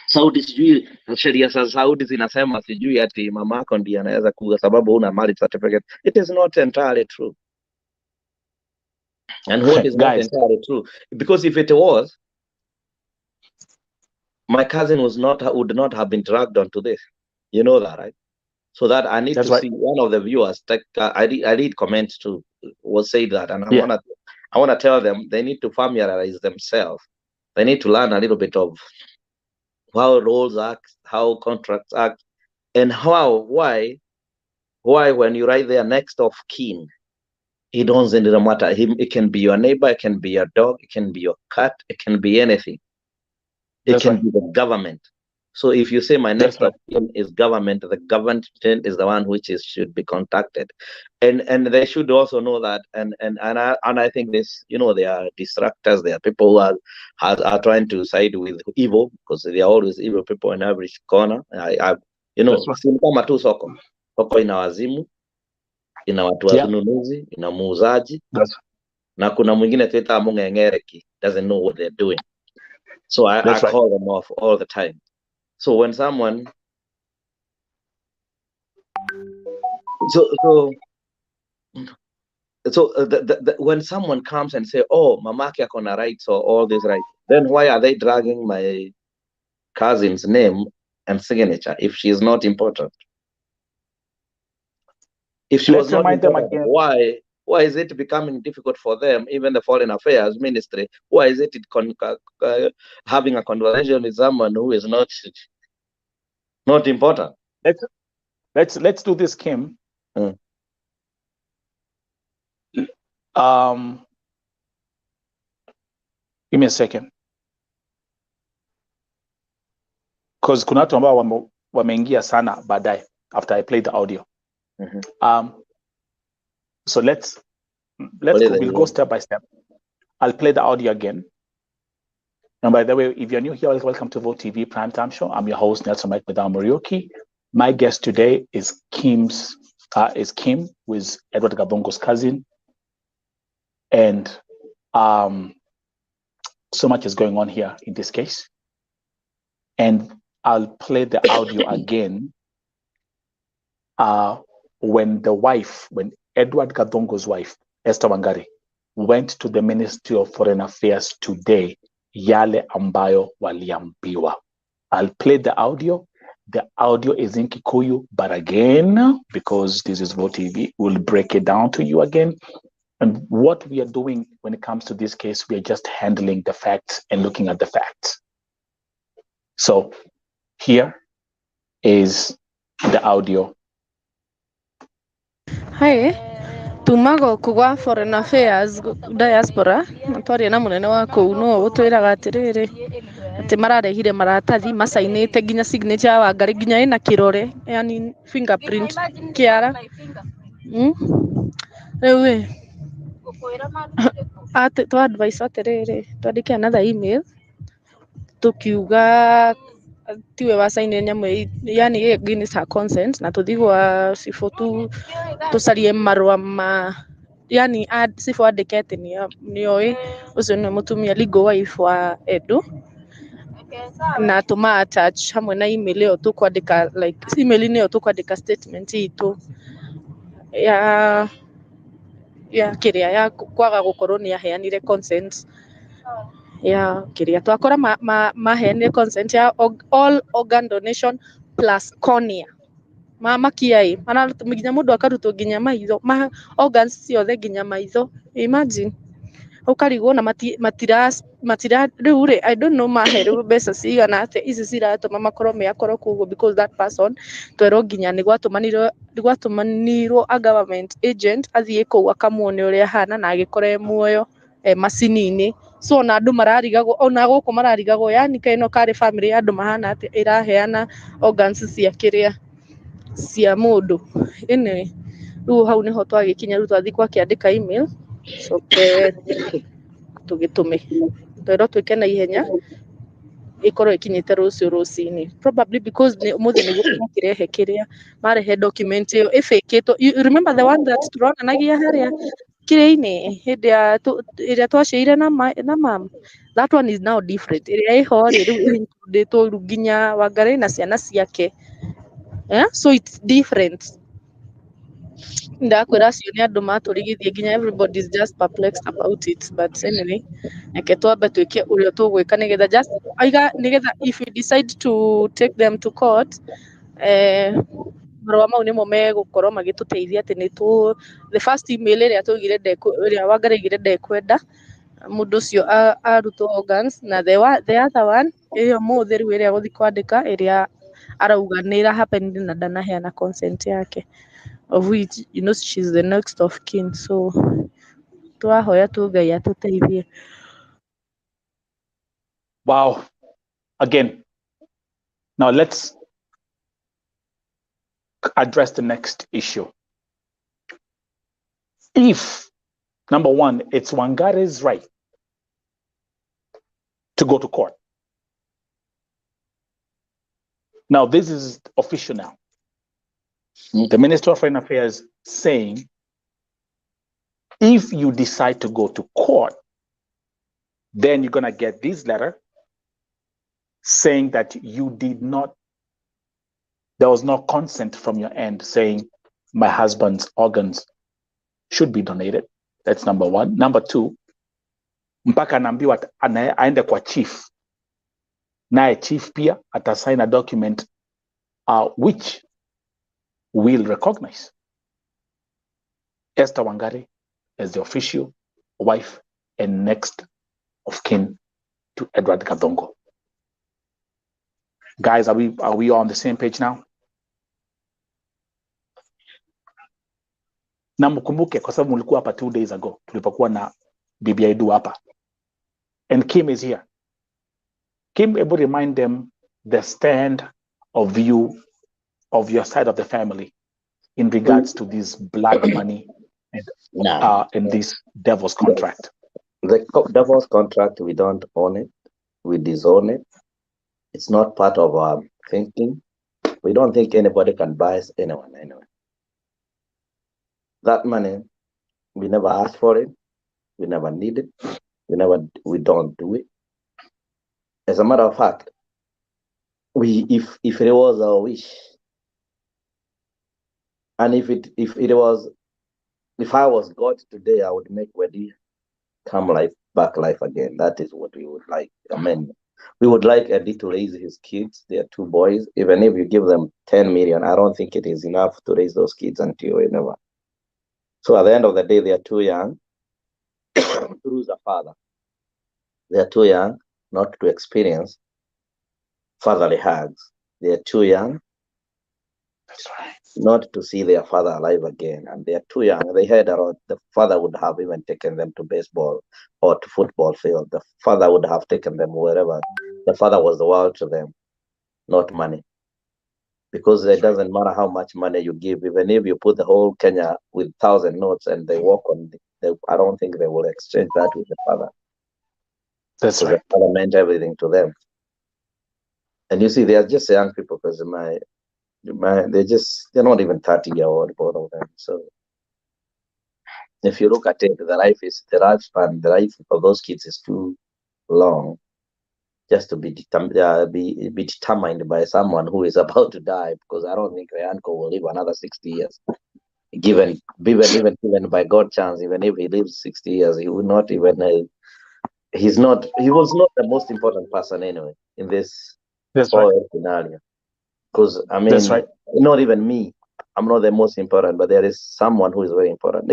Saudi sijui sheria za Saudi zinasema sijui ati mamako ndiye anaweza kuwa sababu una marriage certificate. It is not entirely true. And what is not entirely true? Because if it was, my cousin would not have been dragged onto this. You know that, right? So that I need to see one of the viewers. I read comments too. Was say that, and I wanna tell them they need to familiarize themselves. They need to learn a little bit of how roles act, how contracts act, and why when you write there next of kin, it doesn't matter. It can be your neighbor, it can be your dog, it can be your cat, it can be anything. It can be the government. So if you say my next of kin is government, the government is the one which should be contacted, and they should also know that. And I think this, they are distractors. They are people who are trying to side with evil, because they are always evil people in every corner. Kama tu soko ina wazimu, ina watu wanunuzi, ina muuzaji, na kuna mwingine tuita mungengereki, doesn't know what they're doing. So I call them off all the time. So when someone, when someone comes and say, "Oh, mamaki akona rights or all these rights," then why are they dragging my cousin's name and signature if she is not important? If she was not important, why is it becoming difficult for them, even the Foreign Affairs Ministry? Why is it having a conversation with someone who is not important? Let's do this, Kim. Give me a second, because kuna watu ambao wameingia sana baadaye after I played the audio. So we'll go step by step. I'll play the audio again. And by the way, if you're new here, welcome to Vote TV Primetime Show. I'm your host, Nelson Mike Murioki. My guest today is Kim, who is Edward Gatongo's cousin. And so much is going on here in this case. And I'll play the audio again when Edward Gatongo's wife, Esther Wangari, went to the Ministry of Foreign Affairs today, yale ambayo waliambiwa. I'll play the audio. The audio is in Kikuyu, but again, because this is Vote TV, we'll break it down to you again. And what we are doing when it comes to this case, we are just handling the facts and looking at the facts. So here is the audio. Hi, tumago kugwa Foreign Affairs diaspora natwaria na munene wa kuu no utwiraga atiriri ati mararehire maratathi masainite nginya signature ya Wangari nginya ina kirore, yani fingerprint kiara riu ati to advice atiriri twandike another email tukiuga tiwe wasaine nyamwe, yani against her consent, na tuthigwa sifo tu tusarie marwa yani sifo advocate nioi ucio ni mutumia legal wife wa Edu, na tuma attach hamwe na email iyo tukwandika like email niyo tukwandika statement itu ya kiria ya kwaga gukorwo ni aheanire consent ya kiria twakora maheanire consent ya all organ donation plus cornea makiai nginya mundu akarutwo nginya maitho organs ciothe nginya maitho, imagine ukarigwo na matira riu ri I don't know maheru mbeca cigana ati ici ciratuma makorwo meakorwo kuguo, because that person twerwo nginya ni gwatumanirwo a government agent athie kuu akamuone uria hana na agikore muoyo macini-ini. So na andu mararigagwo ona guku mararigagwo, yani kaino kari family ya andu mahana ati iraheana organs cia kiria cia mundu ene. Riu hau niho twagikinya, riu twathi kwakiandika email coke tugitume twero twike na ihenya ikorwo ikinyite rucio rucini, probably because muthi niguo kirehe kiria marehe document iyo ifeketwo. You remember the one that turonanagia haria kire-inĩ hĩndĩ ĩrĩa twaciaire na mam, that one is now different. Ĩrĩa ĩho rĩ rĩu ĩhingũrĩtwo rĩu nginya Wangari na ciana ciake. So it's different. Ndakwĩra acio nĩ andũ matũrigithia nginya everybody is just perplexed about it, but anyway, reke twambe twĩke ũrĩa tũgwĩka nĩgetha just nĩgetha if we decide to take them to court, marũa mau nĩmo megũkorwo magĩtũteithia atĩ the first email ĩrĩa tũigire ĩrĩa Wangari aigire ndekwenda mũndũ ũcio arutwo organs, na the other one ĩyo mũthĩ rĩu ĩrĩa gũthiĩ kwandĩka ĩrĩa arauga nĩ ĩra-happen na ndanaheana consent yake, of which you know she's the next of kin, so twahoya tu Ngai atũteithie. Wow. Again, now let's address the next issue. If, number one, it's Wangari's right to go to court. Now, this is official now. The Minister of Foreign Affairs saying, if you decide to go to court, then you're going to get this letter saying that you did not, there was no consent from your end saying my husband's organs should be donated. That's number one. Number two, mpaka anaambiwa aende kwa chief. Naye chief pia atasign a document which will recognize Esther Wangari as the official wife and next of kin to Edward Gatongo. Guys, are we on the same page now? Na mkumbuke kwa sababu mlikuwa hapa 2 days ago tulipokuwa na Bibi Aidu hapa. And Kim is here. Kim able to remind them the stand of you, of your side of the family in regards to this blood money and this devil's contract. The devil's contract, we don't own it. We disown it. It's not part of our thinking. We don't think anybody can buy anyone anyway. That money, we never asked for it. We never need it. We don't do it. As a matter of fact, if it was our wish, and if I was God today, I would make Wedi come back life again. That is what we would like. I mean, we would like Eddie to raise his kids. They are 2 boys. Even if you give them 10 million, I don't think it is enough to raise those kids until never. So at the end of the day, they are too young to lose a father. They are too young not to experience fatherly hugs. They are too young not to see their father alive again. And they are too young. They heard about the father would have even taken them to baseball or to football field. The father would have taken them wherever. The father was the world to them, not money. Because it doesn't matter how much money you give, even if you put the whole Kenya with 1,000 notes and they walk on, I don't think they will exchange that with the father. That's right. The father meant everything to them. And you see, they are just young people because they're not even 30-year-old, both of them. So if you look at it, the life of those kids is too long just to be determined by someone who is about to die, because I don't think the uncle will live another 60 years. Even by God's chance, even if he lives 60 years, he will not even he was not the most important person anyway in this whole scenario. Because I mean, not even me, I'm not the most important, but there is someone who is very important.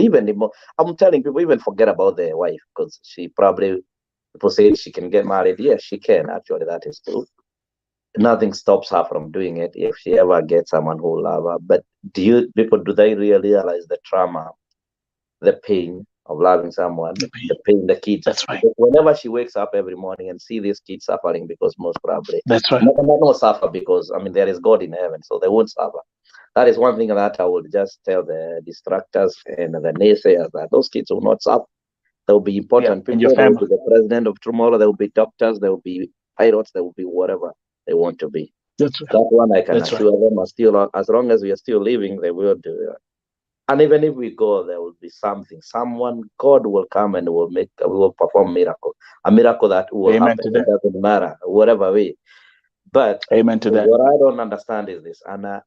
I'm telling people, even forget about their wife, because she probably, people say she can get married. Yes, she can. Actually, that is true. Nothing stops her from doing it if she ever gets someone who will love her. But do they really realize the trauma, the pain of loving someone, the pain, the kids? That's right. Because whenever she wakes up every morning and see these kids suffering, because most probably that's right, not suffer because I mean there is God in heaven, so they won't suffer. That is one thing that I would just tell the distractors and the naysayers, that those kids will not suffer. There will be important people. There will be the president of tomorrow. There will be doctors. There will be pilots. There will be whatever they want to be. That's right. That one I can assure them. As long as we are still living, they will do it. And even if we go, there will be something. Someone, God will come and will perform miracle. A miracle that will Amen happen. to It that. doesn't matter, whatever way. But Amen to that. what I don't understand is this, and I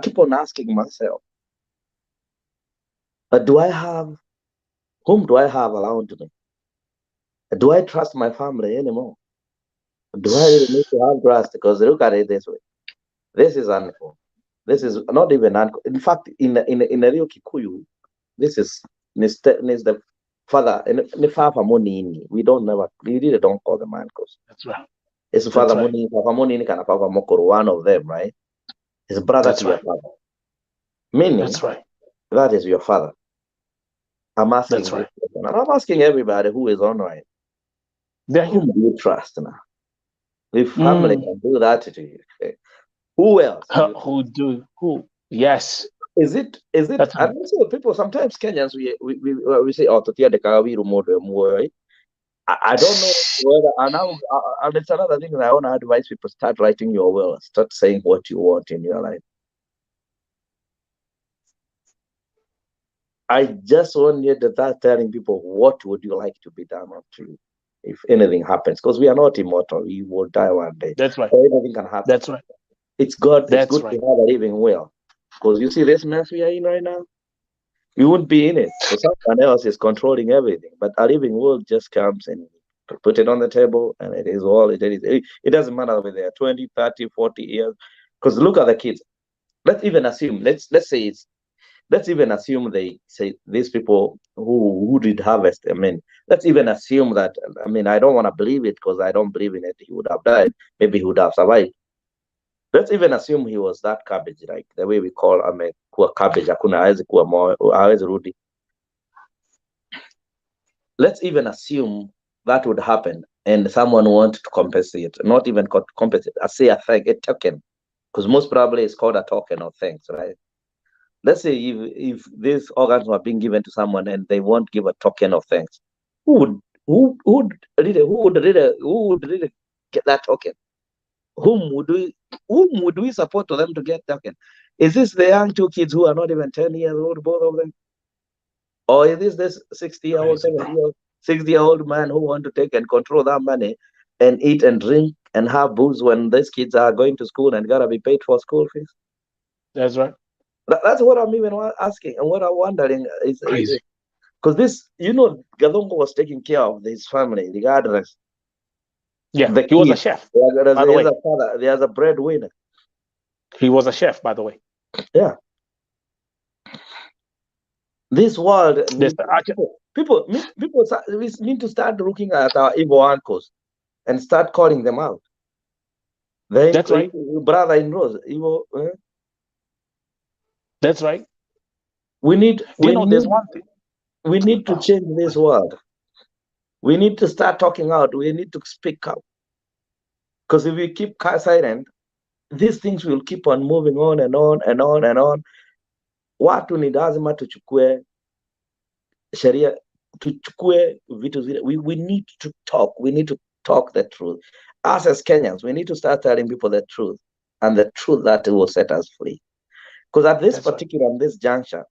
keep on asking myself, but whom do I have around me? Do I trust my family anymore? Do I really need to have trust? Because look at it this way. This is uncool. This is not even uncool. In fact, in a real Kikuyu, this is the father and the father money. We really don't call them uncles. That's right. It's father money, papa money, kind of papa mokoro, one of them, right? His brother to your father. Meaning, that's right. That is your father. I'm asking That's right. And I'm asking everybody who is online. Whom do you trust now? If family can do that to you, who else? Who? Yes. Is it? And also, people sometimes Kenyans we say, "Oh, I don't know whether, and it's another thing that I want to advise people: start writing your will, start saying what you want in your life. I just want you to start telling people what would you like to be done to you if anything happens, because we are not immortal. We will die one day. That's right. Anything can happen. That's right. It's good. That's it's good right. to have a living will, because you see this mess we are in right now. We wouldn't be in it. So someone else is controlling everything, but a living will just comes and put it on the table, and it is all it is. It doesn't matter whether they're 20, 30, 40 years. Because look at the kids. Let's even assume. Let's even assume they say these people who did harvest. I mean, let's even assume that. I mean, I don't want to believe it because I don't believe in it. He would have died. Maybe he would have survived. Let's even assume he was that cabbage, like the way we call kuwa cabbage. Hawezi rudi. Let's even assume that would happen and someone wanted to compensate, not even compensate, I say a token, because most probably it's called a token of thanks, right? Let's say if these organs were being given to someone and they won't give a token of thanks, who would really get that token? Whom would we support to them to get token? Is this the young two kids who are not even 10 years old, both of them? Or is this 60-year-old, 70-year-old, 60-year-old man who want to take and control that money and eat and drink and have booze when these kids are going to school and gotta be paid for school fees? That's right. That's what I'm even asking, and what I'm wondering is because this, Gathungu was taking care of his family regardless. Yeah, he was a chef. There's a breadwinner. He was a chef, by the way. Yeah. This world, people we need to start looking at our evil uncles and start calling them out. That's right. Brother-in-laws, evil. That's right. There's one thing. We need to change this world. We need to start talking out. We need to speak up. Because if we keep silent, these things will keep on moving on and on and on and on. Watu ni lazima tuchukue sheria, tuchukue vitu zile. We need to talk. We need to talk the truth. Us as Kenyans, we need to start telling people the truth, and the truth that will set us free. Because at this this juncture,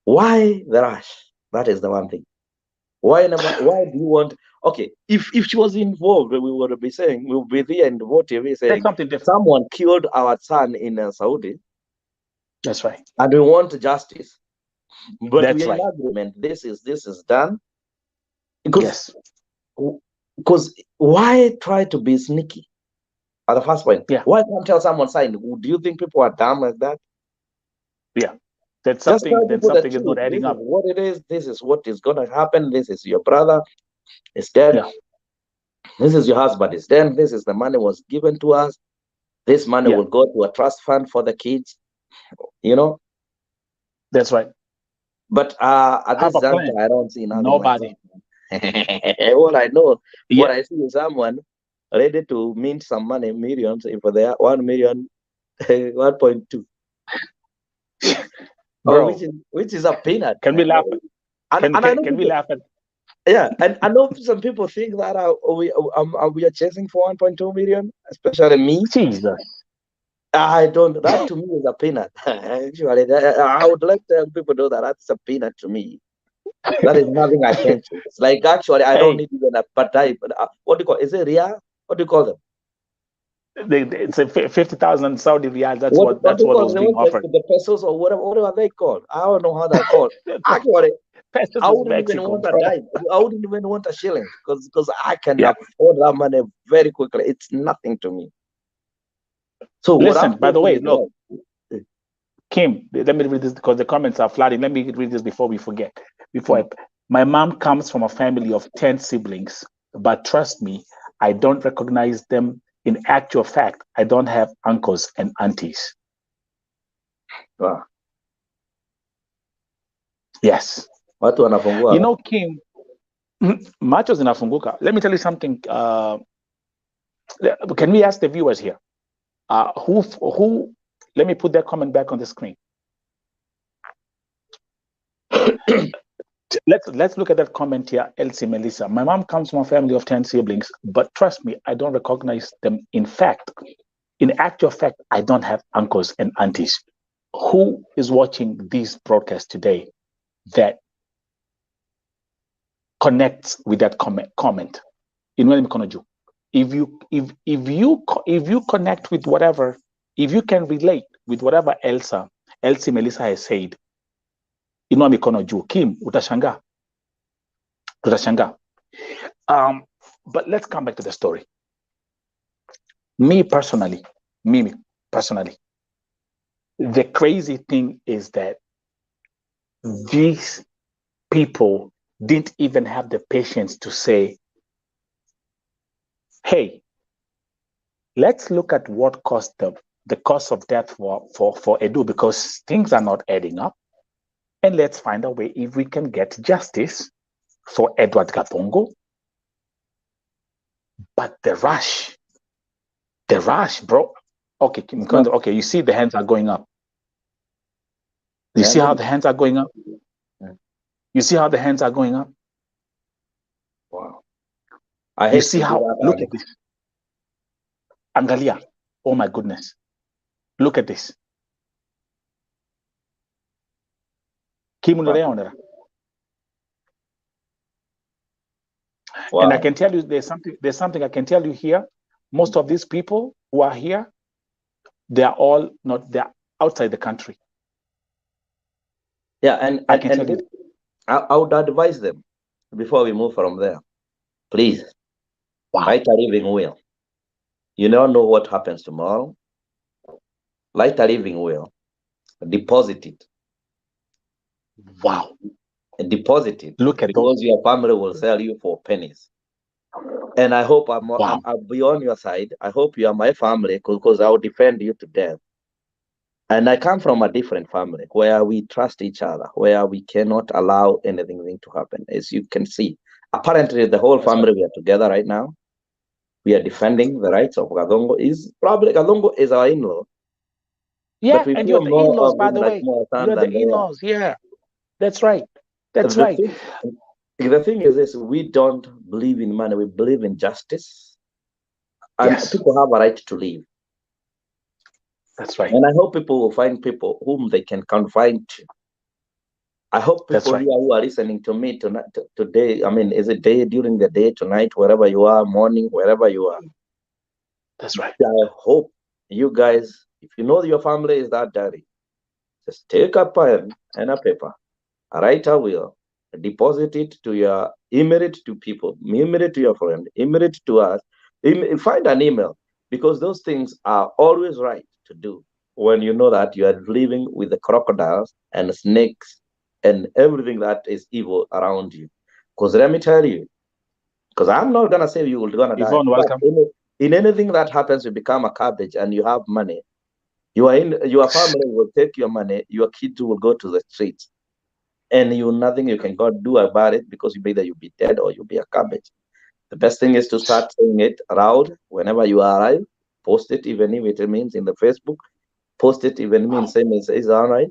why the rush? That is the one thing. Why do you want? Okay, if she was involved, we would be saying, we'll be there in the TV saying something different. Someone killed our son in Saudi. That's right. And we want justice. But we are in agreement. This is done. Because why try to be sneaky? At the first point, why can't tell someone sign? Do you think people are dumb like that? Yeah. That's something is not adding up. What it is, this is what is gonna happen. This is your brother is dead. Yeah. This is your husband is dead. This is the money was given to us. This money will go to a trust fund for the kids. That's right. But at this juncture, I don't see nothing. Nobody. All I know, what I see is someone ready to mint some money, millions, if they are 1 million, 1.2. Which is a peanut. Can we laugh? Can we laugh at? Yeah, and I know some people think that we are chasing for 1.2 million, especially me. Jesus. I don't. That to me is a peanut. Actually, I would like to have people know that that's a peanut to me. That is nothing I can choose. It's like actually, I don't need even a patay. What do you call? Is it riyal? What do you call them? It's a 50,000 Saudi riyal. That's What what do you call was being offered. the pesos or whatever? What are they called? I don't know how they're called. Actually, Pesos I is wouldn't even Mexico, want a bro. dime. I wouldn't even want a shilling because I can Yeah. afford that money very quickly. It's nothing to me. So what Listen, I'm by the way, thinking is look, Kim, let me read this because the comments are flooding. Let me read this before we forget. My mom comes from a family of 10 siblings, but trust me, I don't recognize them. In actual fact, I don't have uncles and aunties. wow. Yes. Watu wanafungua. You know, Kim, machos inafunguka. Let me tell you something. Can we ask the viewers here? Who? Let me put that comment back on the screen. Let's look at that comment here, Elsie Melissa. My mom comes from a family of 10 siblings, but trust me, I don't recognize them. In fact, in actual fact, I don't have uncles and aunties. Who is watching this broadcast today that connects with that comment? If you connect with whatever, if you can relate with whatever Elsie Melissa has said, inua mikono juu. Kim, utashangaa. But let's come back to the story. Me personally, the crazy thing is that these people didn't even have the patience to say, hey, let's look at what caused the cause of death for Edu, because things are not adding up. And let's find a way if we can get justice for Edward Gatongo. But the rush, bro. Okay, okay, you see the hands are going up. You see how the hands are going up? You see how the hands are going up? Wow. You see how, look at this. Angalia, oh my goodness. Look at this. Wow. And I can tell you there's something I can tell you here. Most of these people who are here, they're outside the country. Yeah, and I can tell you. I would advise them before we move from there. Please, write a living will. You never know what happens tomorrow. Write a living will. Deposit it. Wow. And deposit it. Look at because your family will sell you for pennies. And I hope I'll be on your side. I hope you are my family because I will defend you to death. And I come from a different family where we trust each other, where we cannot allow anything to happen. As you can see, apparently the whole family, we are together right now. We are defending the rights of Gathungu. Gathungu is our in-law. Yeah, and you're the in-laws, by the way. You're the in-laws, yeah. That's right. That's right. The thing is this, we don't believe in money, we believe in justice. And people have a right to live. That's right. And I hope people will find people whom they can confide to. I hope people here who are listening to me today, I mean, is it day, during the day, tonight, wherever you are, morning, wherever you are. That's right. I hope you guys, if you know your family is that dirty, just take a pen and a paper, write a will, deposit it to your, email it to people, email it to your friend, email it to us, find an email, because those things are always right to do when you know that you are living with the crocodiles and snakes and everything that is evil around you. Because let me tell you, because I'm not going to say you're going to die. Yvonne, welcome. In anything that happens, you become a cabbage and you have money. Your family will take your money, your kids will go to the streets. And nothing you can do about it because either you'll be dead or you'll be a cabbage. The best thing is to start saying it aloud whenever you arrive. Post it, even if it means in the Facebook. Post it, even means same as is all right.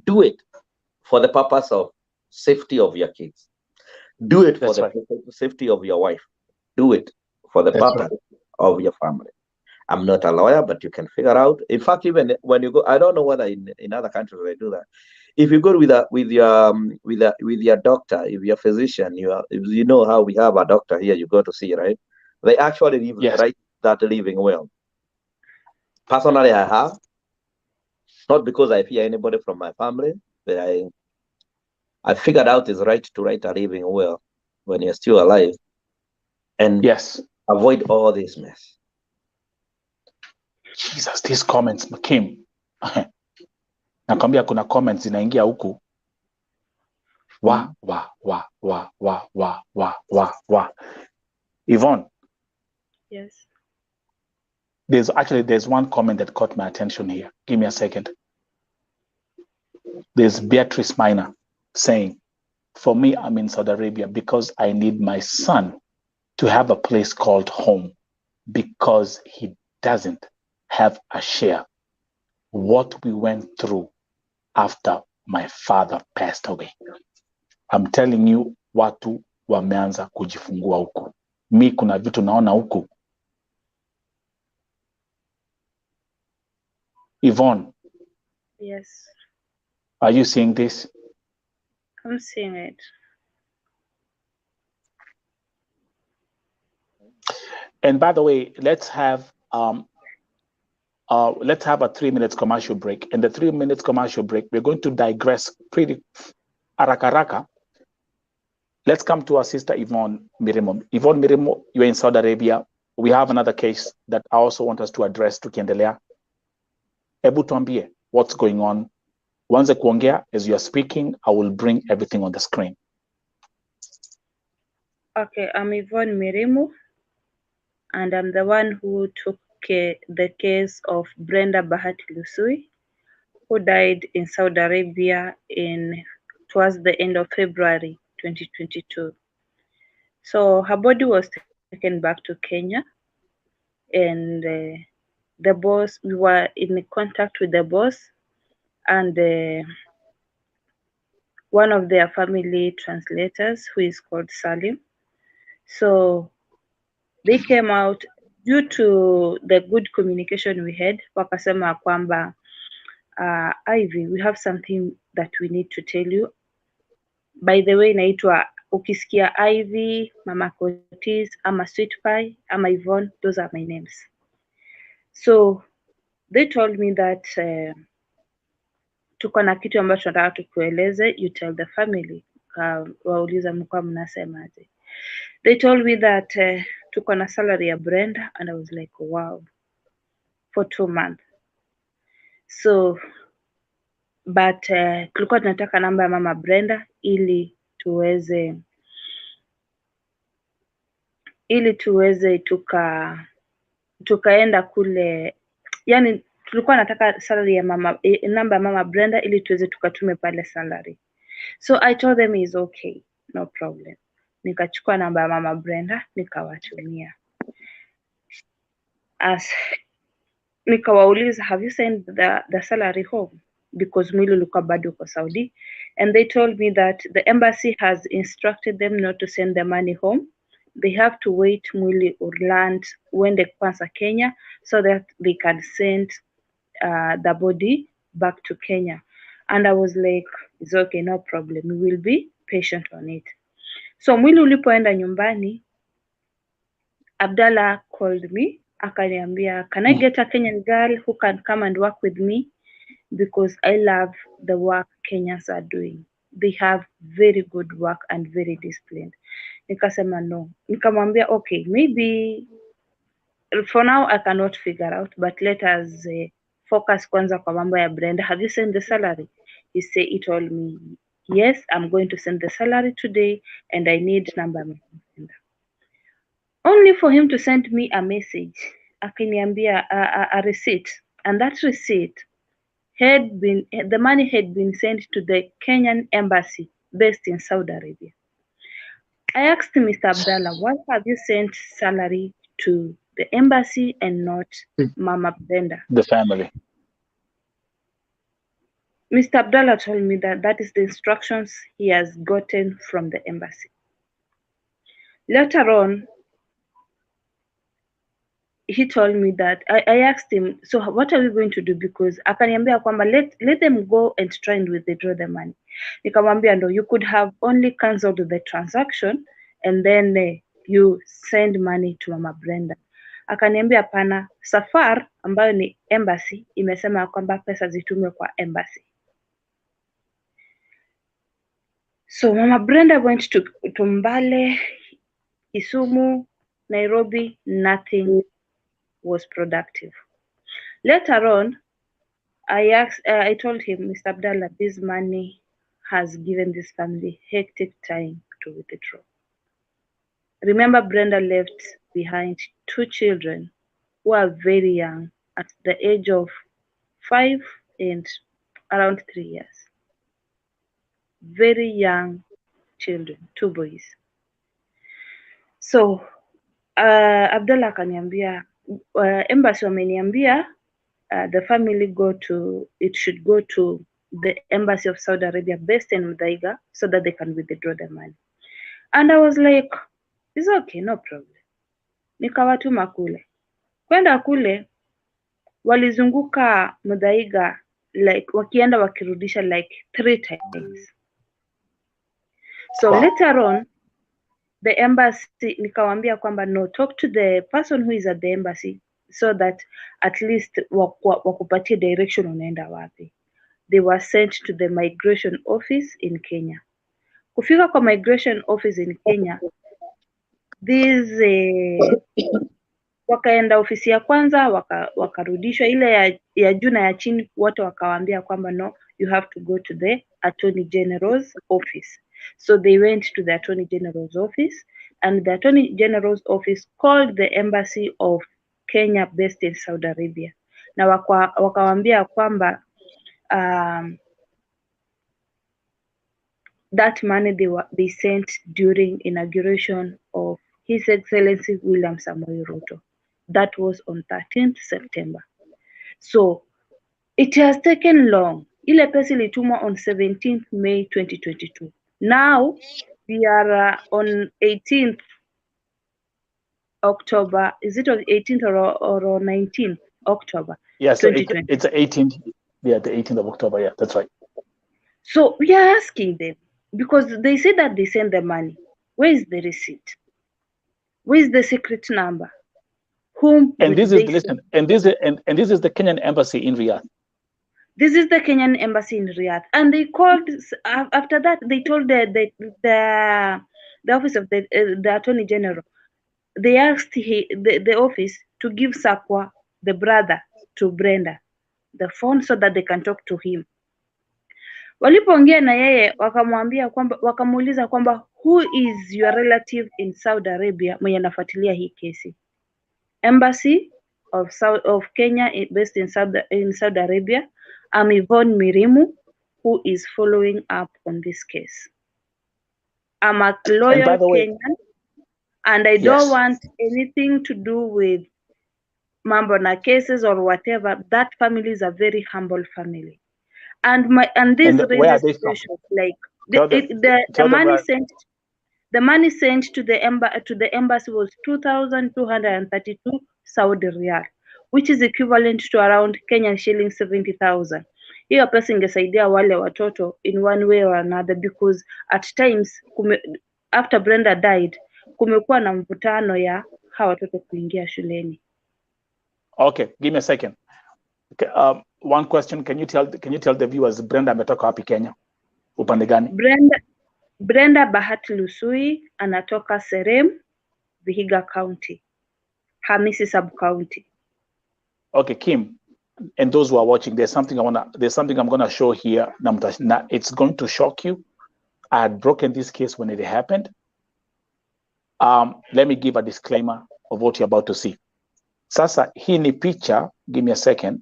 Do it for the purpose of safety of your kids. Do it for the safety of your wife. Do it for the purpose of your family. I'm not a lawyer, but you can figure out. In fact, even when you go, I don't know whether in other countries they do that. If you go with your doctor, if your physician, if you know how we have a doctor here, you go to see, right? They actually write that living will. Personally, I have, not because I fear anybody from my family, but I figured out it's right to write a living will when you're still alive, and avoid all this mess. Jesus, these comments came. Nakwambia kuna comments zinaingia huku. Wa. Yvonne. Yes. There's one comment that caught my attention here. Give me a second. There's Beatrice Minor saying, for me, I'm in Saudi Arabia because I need my son to have a place called home because he doesn't have a share. What we went through after my father passed away. I'm telling you, watu wameanza kujifungua huku. Mi kuna vitu naona huku. Yvonne. Yes. Are you seeing this? I'm seeing it. And by the way, let's have a 3-minute commercial break. In the 3-minute commercial break, we're going to digress pretty haraka. Let's come to our sister Yvonne Mirimo. Yvonne Mirimo, you're in Saudi Arabia. We have another case that I also want us to address tukiendelea. Ebu tuambie what's going on. Wanze kuongea, as you are speaking, I will bring everything on the screen. Okay, I'm Yvonne Mirimo, and I'm the one who took the case of Brenda Bahati Lusui, who died in Saudi Arabia towards the end of February 2022. So her body was taken back to Kenya, and the boss, we were in contact with the boss and one of their family translators, who is called Salim. So they came out due to the good communication we had, wakasema kwamba Ivy, we have something that we need to tell you. By the way, naitwa ukisikia Ivy, Mama Kotis, ama Sweet Pie, ama Yvonne, those are my names. So they told me that tuko na kitu ambacho tunataka tukueleze, you tell the family. Wauliza mlikuwa mnasemaje. They told me that tuko na salary ya Brenda, and I was like, wow, for 2 months. So but tulikuwa tunataka namba ya mama Brenda ili tuweze tukaenda kule, yani tulikuwa nataka salary ya namba ya mama Brenda ili tuweze tukatume pale salary. So I told them is okay, no problem. Nikachukua namba ya mama Brenda nikawatumia. Nikawauliza, have you sent the salary home? Because mwili ulikuwa bado uko Saudi, and they told me that the embassy has instructed them not to send the money home. They have to wait mwili land uende kwanza Kenya so that they can send the body back to Kenya. And I was like, it's okay, no problem, we will be patient on it. So mwili ulipoenda nyumbani, Abdallah called me, akaniambia, can I get a Kenyan girl who can come and work with me? Because I love the work Kenyans are doing. They have very good work and very disciplined. Nikasema no. Nikamwambia, okay, maybe for now I cannot figure out, but let us focus kwanza kwa mambo ya Brenda. Have you sent the salary? He told me, yes, I'm going to send the salary today, and I need number of Brenda. Only for him to send me a message, akiniambia a receipt, and that receipt the money had been sent to the Kenyan embassy based in Saudi Arabia. I asked Mr. Abdallah, why have you sent salary to the embassy and not Mama Brenda? The family. Mr. Abdallah told me that is the instructions he has gotten from the embassy. Later on, he told me that I asked him, so what are we going to do? Because akaniambia kwamba let them go and try and withdraw the money. Nikamwambia no, you could have only cancelled the transaction and then you send money to Mama Brenda. Akaniambia pana, Safar ambayo ni embassy imesema kwamba pesa zitumwe kwa embassy. So Mama Brenda went to Mbale, Kisumu, Nairobi, nothing was productive. Later on, I told him, Mr. Abdallah, this money has given this family hectic time to withdraw. Remember, Brenda left behind 2 children who are very young, at the age of 5 and around 3 years. Very young children, 2 boys. So Abdallah akaniambia, embassy wameniambia the family should go to the embassy of Saudi Arabia based in Muthaiga so that they can withdraw the money. And I was like, it's okay, no problem. Nikawatuma kule. Kwenda kule walizunguka Muthaiga like wakienda wakirudisha like 3 times. So later on, the embassy nikawambia kwamba no, talk to the person who is at the embassy so that at least wakupatie direction unaenda wapi. They were sent to the migration office in Kenya. Kufika kwa migration office in Kenya, wakaenda ofisi ya kwanza wakarudishwa, ile ya juu na ya chini wote wakawaambia kwamba no, you have to go to the Attorney General's office. So they went to the Attorney General's office, and the Attorney General's office called the embassy of Kenya based in Saudi Arabia. Na wakawaambia kwamba that money they sent during inauguration of His Excellency William Samoei Ruto. That was on 13th September. So it has taken long. Ile pesa ilitumwa on 17th May 2022. Now we are on 18th October. Is it on 18th or 19th October? Yes, yeah, so it's 18th. Yeah, the 18th of October. Yeah, that's right. So we are asking them, because they say that they send the money. Where is the receipt? Where is the secret number? Whom? And this is the Kenyan embassy in Riyadh. This is the Kenyan embassy in Riyadh, and they called. After that, they told the office of the Attorney General. They asked the office to give Sakwa, the brother to Brenda, the phone so that they can talk to him. Walipoongea na yeye wakamuuliza kwamba who is your relative in Saudi Arabia mwenye anafuatilia hii kesi. Embassy of Kenya based in Saudi Arabia. I'm Yvonne Mirimu, who is following up on this case. I'm a loyal Kenyan, and I don't want anything to do with mambo na cases or whatever. That family is a very humble family. And this raises questions like the money sent to the embassy was 2,232 Saudi Riyal, which is equivalent to around Kenyan shillings 70,000. Hiyo pesa ingesaidia wale watoto in one way or another, because at times after Brenda died kumekuwa na mvutano ya hawa watoto kuingia shuleni. Okay, give me a second. Okay, one question, can you tell the viewers Brenda ametoka wapi Kenya? Upande gani? Brenda Bahati Lusui anatoka Serem, Vihiga County, Hamisi Sub County. Okay, Kim, and those who are watching, there's something I'm gonna show here. It's going to shock you. I had broken this case when it happened. Let me give a disclaimer of what you're about to see. Sasa hii ni picha, give me a second.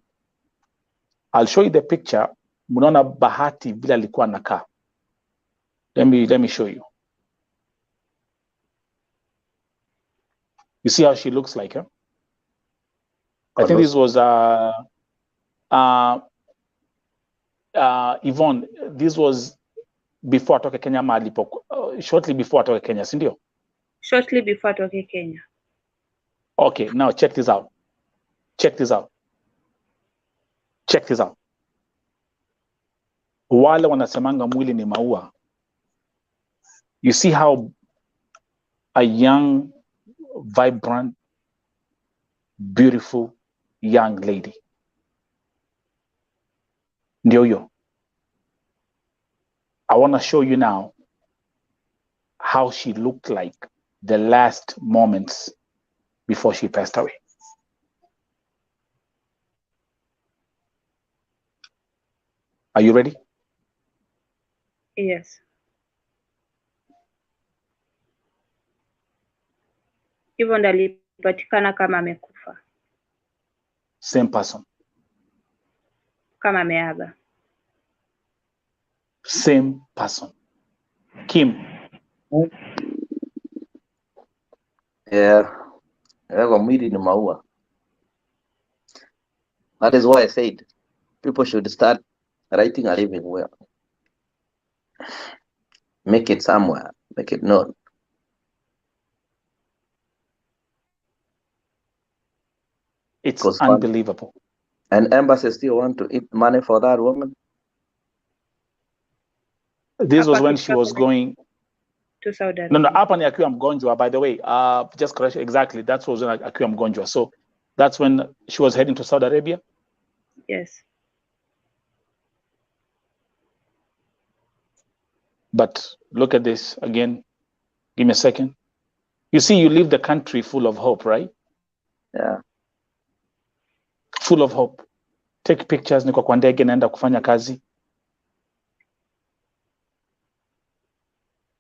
I'll show you the picture. Mnaona Bahati vile alikuwa anakaa. Let me show you. You see how she looks like, huh? I think this was Yvonne. This was before atoke Kenya shortly before atoke Kenya, si ndio? Shortly before atoke Kenya. Okay, now check this out. Check this out. Check this out. Wale wanasemanga mwili ni maua. You see how a young, vibrant, beautiful young lady. Ndio yo. I want to show you now how she looked like the last moments before she passed away. Are you ready? Yes. Hivyo ndo alipatikana kama amekufa, Same person. kama ameaga. Same person. Kim. Yeah. Mwili ni maua. That is why I said people should start writing a living well. Make it somewhere. Make it known. It's unbelievable. And embassy still want to eat money for that woman? This was when she was going to Saudi Arabia. No, hapa ni akiwa mgonjwa, by the way. Just correct, exactly. That was when akiwa mgonjwa. So that's when she was heading to Saudi Arabia? Yes. But look at this again. Give me a second. You see, you leave the country full of hope, right? Yeah. Full of hope. Take pictures, niko kwa ndege naenda kufanya kazi.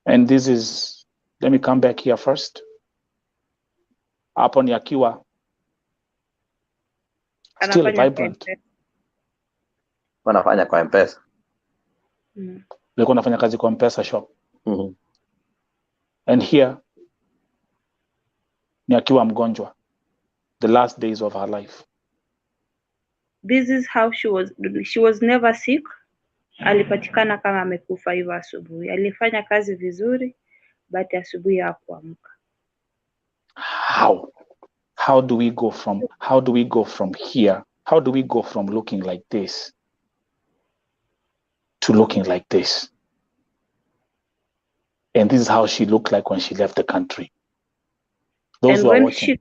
And this is, let me come back here first. Hapo ni akiwa still vibrant. Wanafanya kwa M-Pesa. Nilikuwa nafanya kazi kwa M-Pesa shop. And here ni akiwa mgonjwa. The last days of her life. This is how she was never sick. Alipatikana kama amekufa hivyo asubuhi. Alifanya kazi vizuri, but asubuhi hakuamka. How do we go from here? How do we go from looking like this to looking like this? And this is how she looked like when she left the country. Those who are watching.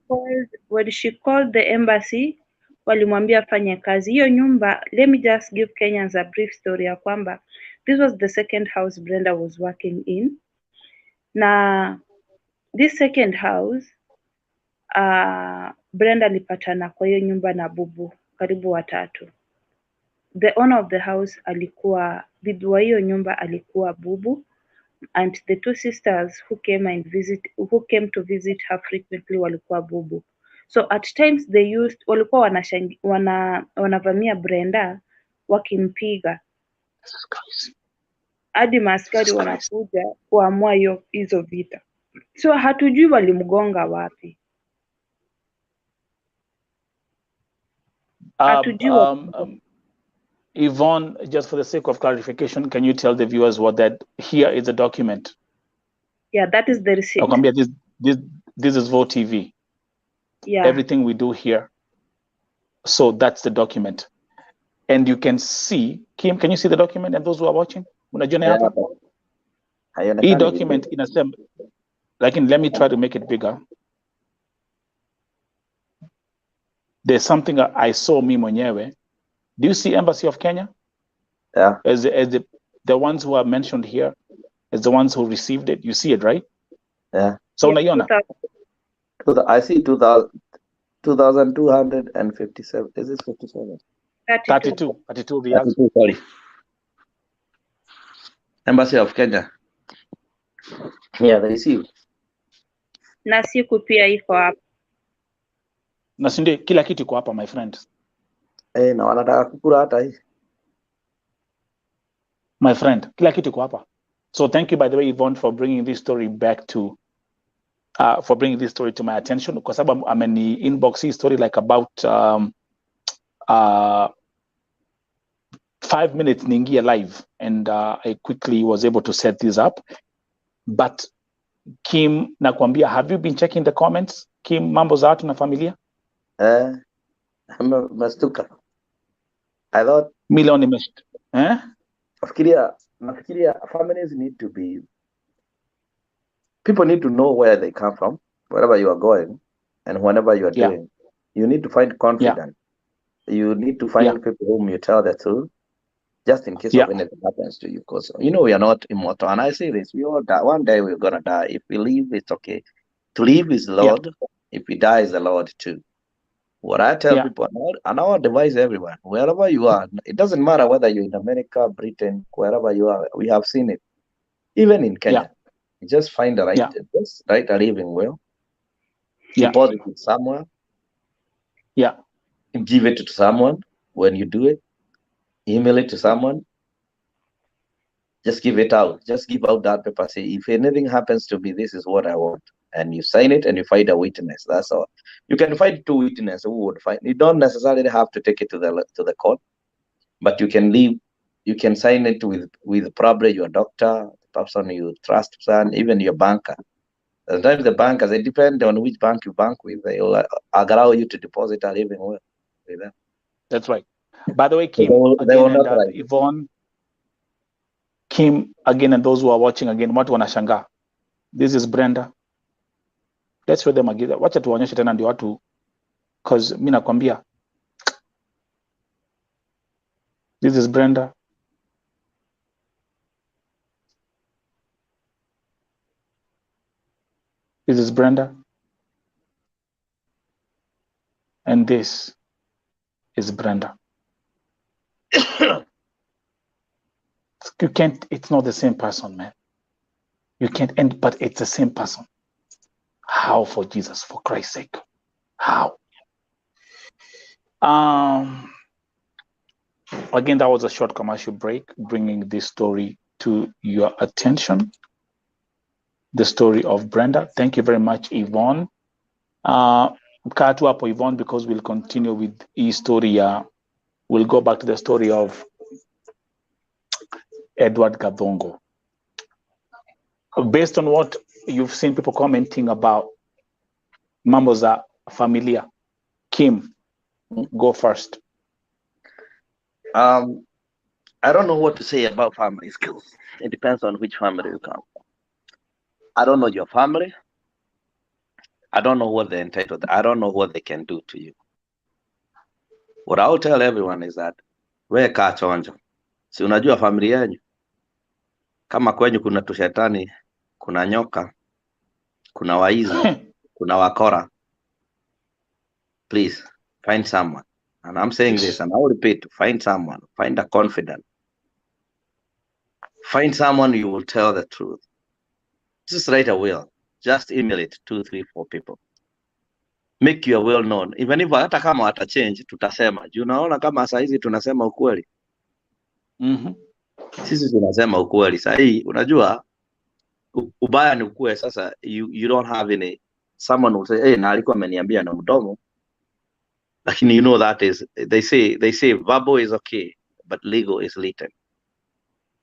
When she called the embassy, walimwambia afanye kazi. Hiyo nyumba, let me just give Kenyans a brief story ya kwamba this was the second house Brenda was working in. Na this second house, Brenda alipatana kwa hiyo nyumba na bubu karibu watatu. The owner of the house alikuwa, bibi wa hiyo nyumba alikuwa bubu, and the two sisters who came to visit her frequently walikuwa bubu. So at times walikuwa wanavamia Brenda wakimpiga. Hadi maaskari wanakuja kuamua hizo vita. So hatujui walimgonga wapi. Yvonne, just for the sake of clarification, can you tell the viewers what that here is a document? Yeah, that is the receipt. This is Vote TV. Yeah. Everything we do here. So that's the document. And you can see, Kim, can you see the document? And those who are watching? Yeah. E-document in a sense. Let me try to make it bigger. There's something I saw me mwenyewe. Do you see Embassy of Kenya? Yeah. As the ones who are mentioned here, as the ones who received it. You see it, right? Yeah. So Nayona. I see 2,257. Is this 57? 32 reals. 32, sorry. Embassy of Kenya. Yeah, they received. Na siku pia iko hapa. Na sinde kila kitu iko hapa, my friend. Na wanataka kukula hata hii. My friend, kila kitu iko hapa. So thank you, by the way, Yvonne, for bringing this story back to my attention. Because I'm in the inbox hii story like about 5 minutes ningia live, and I quickly was able to set this up. But Kim, nakwambia, have you been checking the comments? Kim, mambo za watu na familia? Mastuka. I thought Million imaged. Eh? nafikiria families need to be, people need to know where they come from, wherever you are going, and whenever you are doing. You need to find confidence. You need to find people whom you tell the truth, just in case of anything happens to you. Because we are not immortal. And I say this: we all die. One day we're gonna die. If we live, it's okay. To live is the Lord. If we die, is the Lord too. What I tell people, and I advise everyone, wherever you are, it doesn't matter whether you're in America, Britain, wherever you are. We have seen it, even in Kenya. You just find the right, just right a living will. Deposit it somewhere. Give it to someone when you do it. Email it to someone. Just give it out. Just give out that paper. Say, if anything happens to me, this is what I want. And you sign it and you find a witness. That's all. You can find 2 witnesses who would find. You don't necessarily have to take it to the court, but you can leave. You can sign it with probably your doctor, the person you trust, even your banker. Sometimes the bankers, it depends on which bank you bank with. They will allow you to deposit a living will with them. That's right. By the way, Kim, they will not write. Yvonne, Kim, again, and those who are watching again, watu wanashangaa. This is Brenda. Let's show them again. Wacha tuwaonyeshe tena ndio watu, because mimi nakwambia, this is Brenda. This is Brenda. And this is Brenda. You can't, it's not the same person, man. You can't end, but it's the same person. How, for Jesus, for Christ's sake? How? Again, that was a short commercial break, bringing this story to your attention. The story of Brenda. Thank you very much, Yvonne. Cut up Yvonne, because we'll continue with story. We'll go back to the story of Edward Gatongo. Based on what you've seen people commenting about Mamboza Familia, Kim, go first. I don't know what to say about family skills. It depends on which family you come from. I don't know your family. I don't know what they're entitled. I don't know what they can do to you. What I'll tell everyone is that wewe kaa chonjo. Si unajua familia yenu? Kama kwenyu kuna tushetani, kuna nyoka, kuna waizi, kuna wakora. Please find someone. And I'm saying this, and I'll repeat, find someone, find a confidant. Find someone you will tell the truth. Just write a will. Just email it 2, 3, 4 people. Make your will known. Even if hata kama wata change, tutasema. Unaona kama saa hizi tunasema ukweli. Sisi tunasema ukweli. Saa hii, unajua, ubaya ni ukue. Sasa, you don't have any, someone will say, hey, na alikuwa ameniambia na mdomo. Lakini you know that is, they say verbal is okay, but legal is written.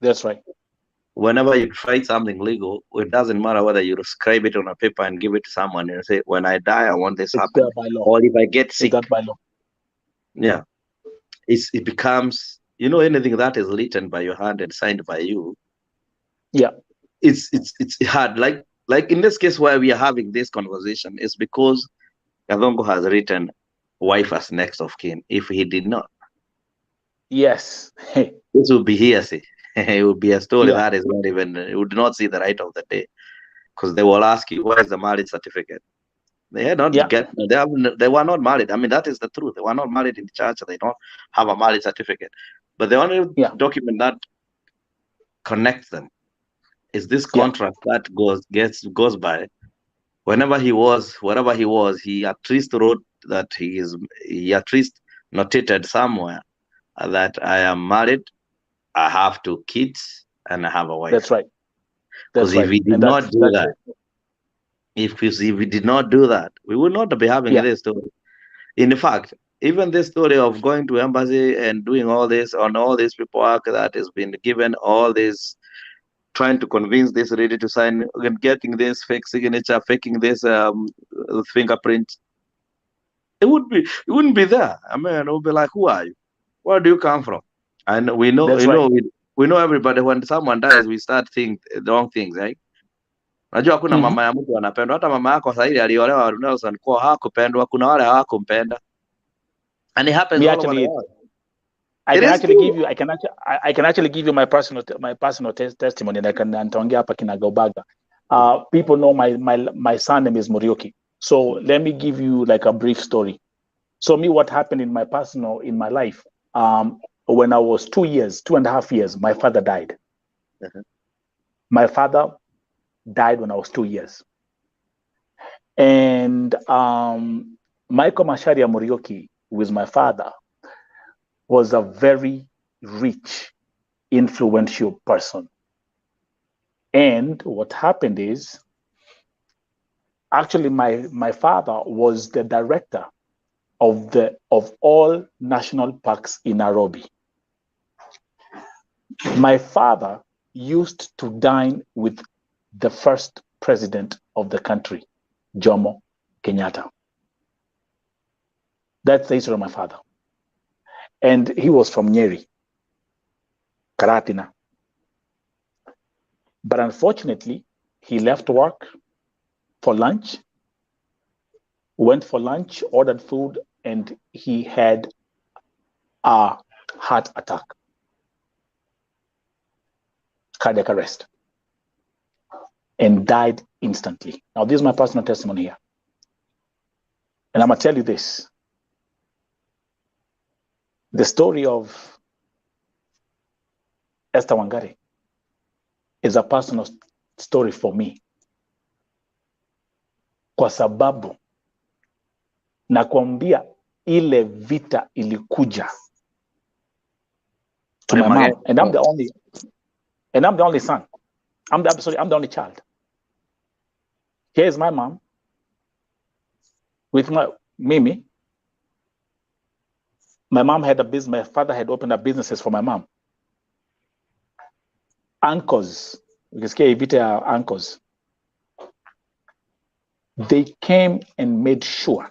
That's right. Whenever you try something legal, it doesn't matter whether you scribe it on a paper and give it to someone and say, when I die, I want this to happen. Or if I get sick. By law. Yeah. It becomes, you know, anything that is written by your hand and signed by you. Yeah. It's hard. Like in this case where we are having this conversation is because Gatongo has written wife as next of kin. If he did not. Yes. This would be hearsay. It would be a story that is not even, you would not see the light of the day, because they will ask you, where is the marriage certificate? They had not they were not married. I mean, that is the truth. They were not married in the church. They don't have a marriage certificate. But the only document that connects them is this contract that goes by. Whenever he was, wherever he was, he at least wrote that he at least notated somewhere that I am married, I have 2 kids, and I have a wife. That's right. Because if we did not do that, if we did not do that, we would not be having this story. In fact, even this story of going to embassy and doing all this on all these paperwork that has been given, all this, trying to convince this lady to sign, getting this fake signature, faking this fingerprint. It wouldn't be there. I mean, it would be like, who are you? Where do you come from? And we know, That's you right. know, we know everybody. When someone dies, we start think the wrong things, right? Najua kuna mama ya mtu anapendwa, hata mama yako sasa hivi aliolewa Nelson kwa hakupendwa, kuna wale hawakumpenda, and it happens all over the world. I can actually give you my personal testimony, and I can nitaongea hapa kinagaubaga. People know my son name is Muriuki. So let me give you like a brief story. So what happened in my life, when I was 2.5 years, my father died. My father died when I was 2 years. And Michael Masharia Muriuki, who is my father, was a very rich, influential person. And what happened is, actually, my father was the director of all national parks in Nairobi. My father used to dine with the first president of the country, Jomo Kenyatta. That's the history of my father. And he was from Nyeri, Karatina. But unfortunately, he left work for lunch, went for lunch, ordered food, and he had a heart attack, cardiac arrest, and died instantly. Now, this is my personal testimony here. And I'm going to tell you this. The story of Esther Wangari is a personal story for me. Kwa sababu nakwambia ile vita ilikuja to my mom, and I'm the only son. I'm the only child. Here's my mom with Mimi. My mom had a business. My father had opened up businesses for my mom. Uncles, ukisikia vita ya uncles, they came and made sure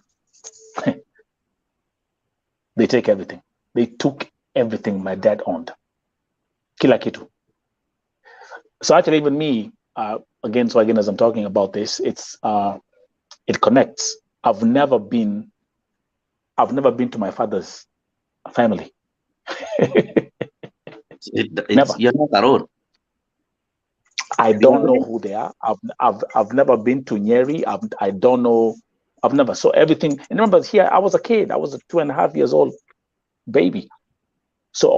they take everything. They took everything my dad owned. Kila kitu. So actually, even me, again, as I'm talking about this, it connects. I've never been to my father's family. Never. You're not alone. I don't know who they are. I've never been to Nyeri. I don't know. I've never. So everything. And remember, here I was a kid. I was a 2.5 years old baby. So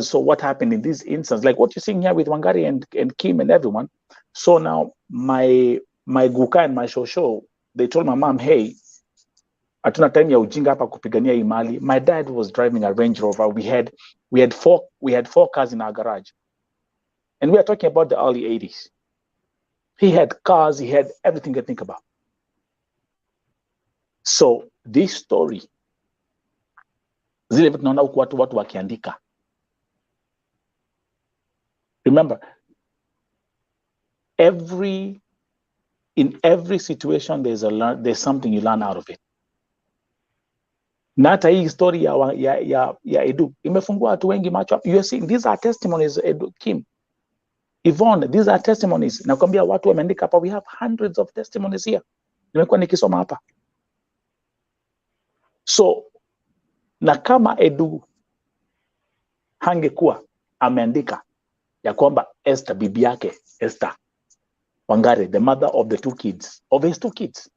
so what happened in this instance, like what you're seeing here with Wangari and Kim and everyone. So now my guka and my shosho, they told my mom, hey, hatuna time ya ujinga hapa kupigania hii mali. My dad was driving a Range Rover. We had four cars in our garage. And we are talking about the early 80s. He had cars, he had everything to think about. So this story, zile vitu naona huku watu wakiandika. Remember, in every situation there's something you learn out of it. Na hata hii story ya Edu imefungua watu wengi macho. You are seeing these are testimonies, Edu, Kim, Yvonne, these are testimonies. Nakwambia watu wameandika hapa. We have hundreds of testimonies here. Nimekuwa nikisoma hapa. So na kama Edu hangekuwa ameandika ya kwamba Esther, bibi yake Esther Wangari, the mother of his 2 kids,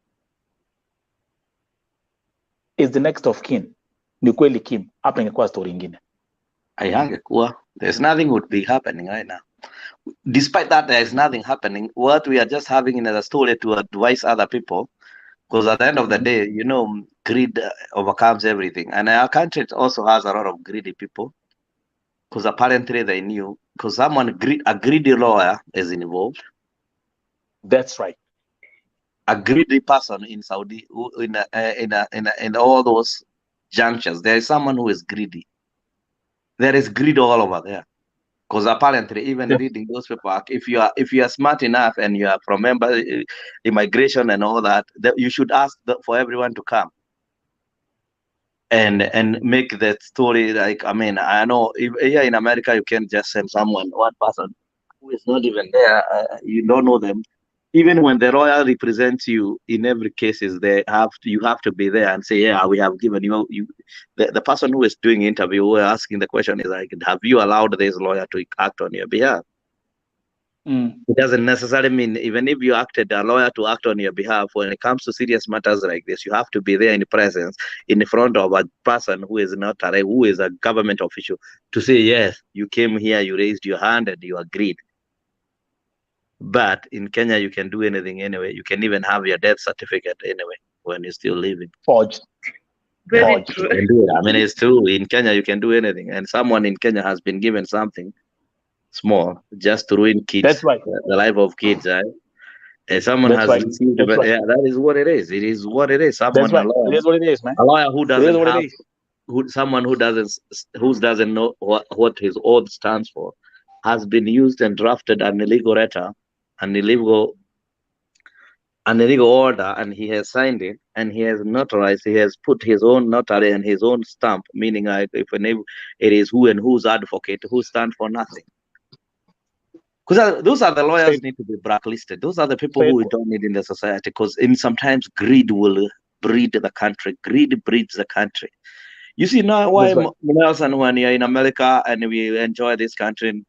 is the next of kin, ni kweli Kim, hapa ingekuwa story ingine. Hangekuwa. There's nothing would be happening right now. Despite that, there is nothing happening. What we are just having in a story to advise other people, because at the end of the day, you know, greed overcomes everything. And our country also has a lot of greedy people, because apparently they knew, because a greedy lawyer is involved. That's right. A greedy person in Saudi, in all those junctures, there is someone who is greedy. There is greed all over there. Because apparently, even reading those paperwork, if you are smart enough and you are from immigration and all that, you should ask for everyone to come. and make that story like, I mean, I know here in America you can just send one person who is not even there. You don't know them. Even when the lawyer represents you in every cases, you have to be there and say, yeah, we have given you the person who is doing interview, who are asking the question is like, have you allowed this lawyer to act on your behalf? It doesn't necessarily mean even if you acted a lawyer to act on your behalf. When it comes to serious matters like this, you have to be there in presence, in front of a person who is not who is a government official, to say, yes, you came here, you raised your hand, and you agreed. But in Kenya, you can do anything anyway. You can even have your death certificate anyway when you're still living. Forged. Very true. I mean, it's true. In Kenya, you can do anything. And someone in Kenya has been given something small just to ruin kids. That's right. The life of kids, right? And someone has received, but yeah, that is what it is. It is what it is. Someone, that's right. It is what it is, man. A lawyer who doesn't have, someone who doesn't know what his oath stands for, has been used and drafted an illegal letter, an illegal order, and he has signed it, and he has notarized. He has put his own notary and his own stamp, meaning if it is who and whose advocate, who stand for nothing. Because those are the lawyers need to be blacklisted. Those are the people who we don't need in the society. Because sometimes greed will breed the country. Greed breeds the country. You see now why Nelson, when you're in America and we enjoy this country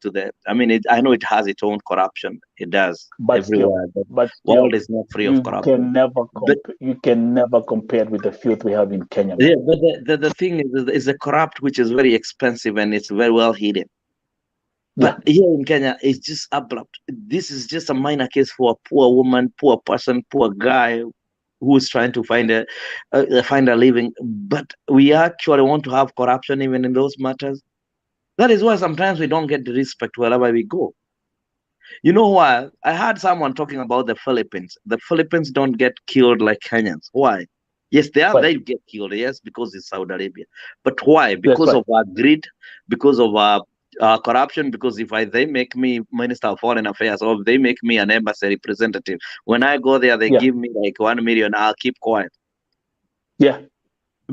I mean, I know it has its own corruption. It does, but everywhere. But the world is not free of corruption. You can never compare with the filth we have in Kenya. Yeah, but the thing is a corrupt which is very expensive and it's very well hidden. But here in Kenya, it's just abrupt. This is just a minor case for a poor woman, poor person, poor guy who is trying to find a living. But we actually want to have corruption even in those matters. That is why sometimes we don't get the respect wherever we go. You know why? I heard someone talking about the Philippines. The Philippines don't get killed like Kenyans. Why? Yes, they get killed. Yes, because it's Saudi Arabia. But why? Because of our greed, because of our corruption, because if they make me Minister of Foreign Affairs or if they make me an embassy representative, when I go there, they give me like 1 million, I'll keep quiet. Yeah.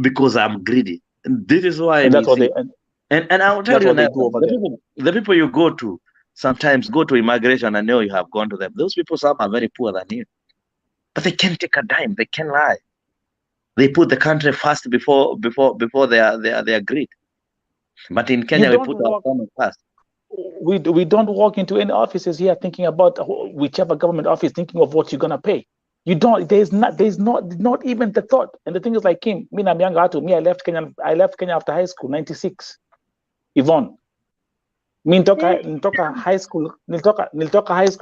Because I'm greedy. And this is why and that's what and I'll tell you that the people you go to sometimes go to immigration and know you have gone to them. Those people, some are very poor than you. But they can't take a dime, they can't lie. They put the country first before their greed. But in Kenya, we put our common first. We don't walk into any offices here thinking about whichever government office, thinking of what you're gonna pay. You don't. There's not even the thought. And the thing is, like him, me, I'm young. I left Kenya after high school, 96. Yvonne, me nilitoka high school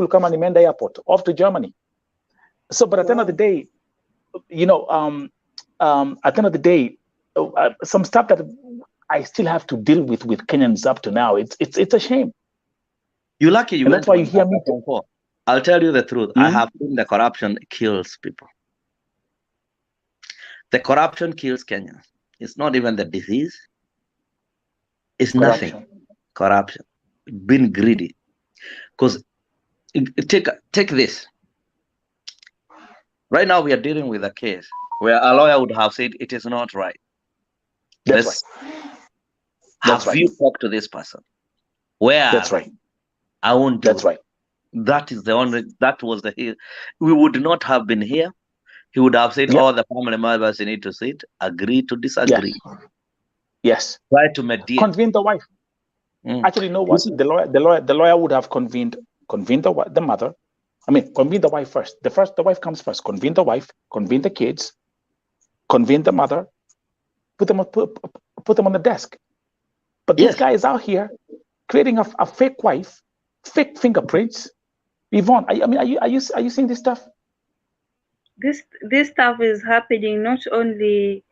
kama nimeenda airport off to Germany. So, but at the end of the day, you know, at the end of the day, some stuff that I still have to deal with Kenyans up to now. It's a shame. You're lucky you. And that's why you hear me. I'll tell you the truth. I have seen the corruption kills people. The corruption kills Kenyans. It's not even the disease. It's nothing. Corruption. Being greedy. Because take this. Right now we are dealing with a case where a lawyer would have said it is not right. That's right. Have you talked to this person? Where? That's right. I won't do That's right. That was we would not have been here. He would have said, all the family members need to sit, agree to disagree. Yes. Try to mediate. Convene the wife. Actually, no what? The lawyer would have convened the mother. I mean, convene the wife first. The wife comes first. Convene the wife, convene the kids, convene the mother, put them on the desk. But this guy is out here creating a fake wife, fake fingerprints. Yvonne, are you seeing this stuff? This stuff is happening not only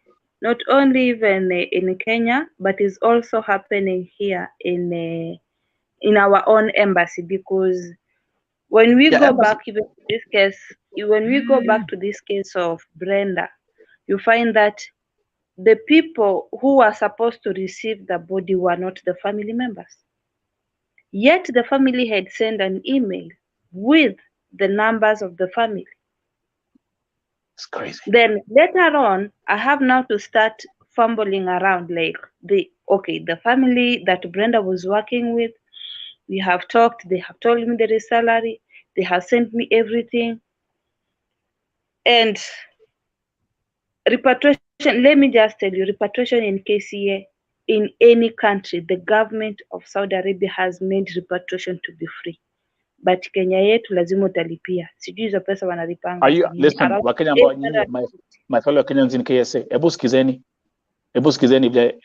even in Kenya, but is also happening here in our own embassy. Because when we go back even to this case, when we go back to this case of Brenda, you find that the people who are supposed to receive the body were not the family members. Yet the family had sent an email with the numbers of the family. It's crazy. Then later on, I have now to start fumbling around, like the family that Brenda was working with, we have talked, they have told me there is salary, they have sent me everything. And repatriation, let me just tell you, repatriation in KCA, in any country, the government of Saudi Arabia has made repatriation to be free. But Kenya yetu lazima utalipia. Sijui hizo pesa wanalipanga. Listen, Wakenya ambao nyinyi, my fellow Kenyans in KSA, hebu sikizeni vile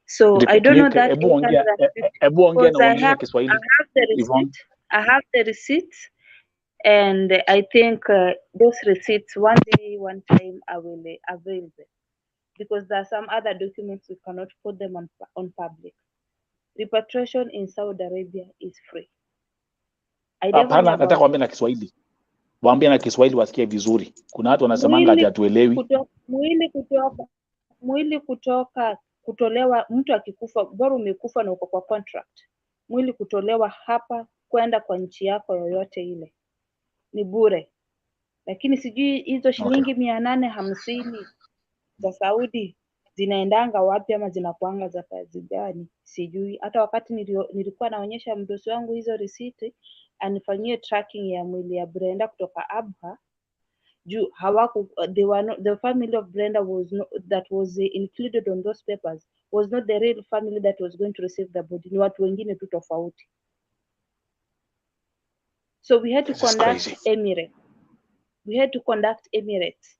So I don't know that hebu ongea na uongee Kiswahili. I have the receipts, and I think those receipts one time I will avail them, because there are some other documents we cannot put them on public. Repatriation in Saudi Arabia is free. Hapana, nataka kuambia na Kiswahili. Waambie na Kiswahili wasikie vizuri. Kuna watu wanasemanga hajatuelewi. Mwili kutolewa, mtu akikufa, bora umekufa na uko kwa contract. Mwili kutolewa hapa kwenda kwa nchi yako yoyote ile ni bure. Lakini sijui hizo shilingi 850 za Saudi zinaendanga wapi ama zinakuanga za kazi gani sijui. Hata wakati nilikuwa naonyesha mdosi wangu hizo receipt anifanyie tracking ya mwili ya Brenda kutoka Abha, juu the family of Brenda that was included on those papers was not the real family that was going to receive the body. Ni watu wengine tu tofauti. So we had to conduct Emirates. We had to conduct Emirates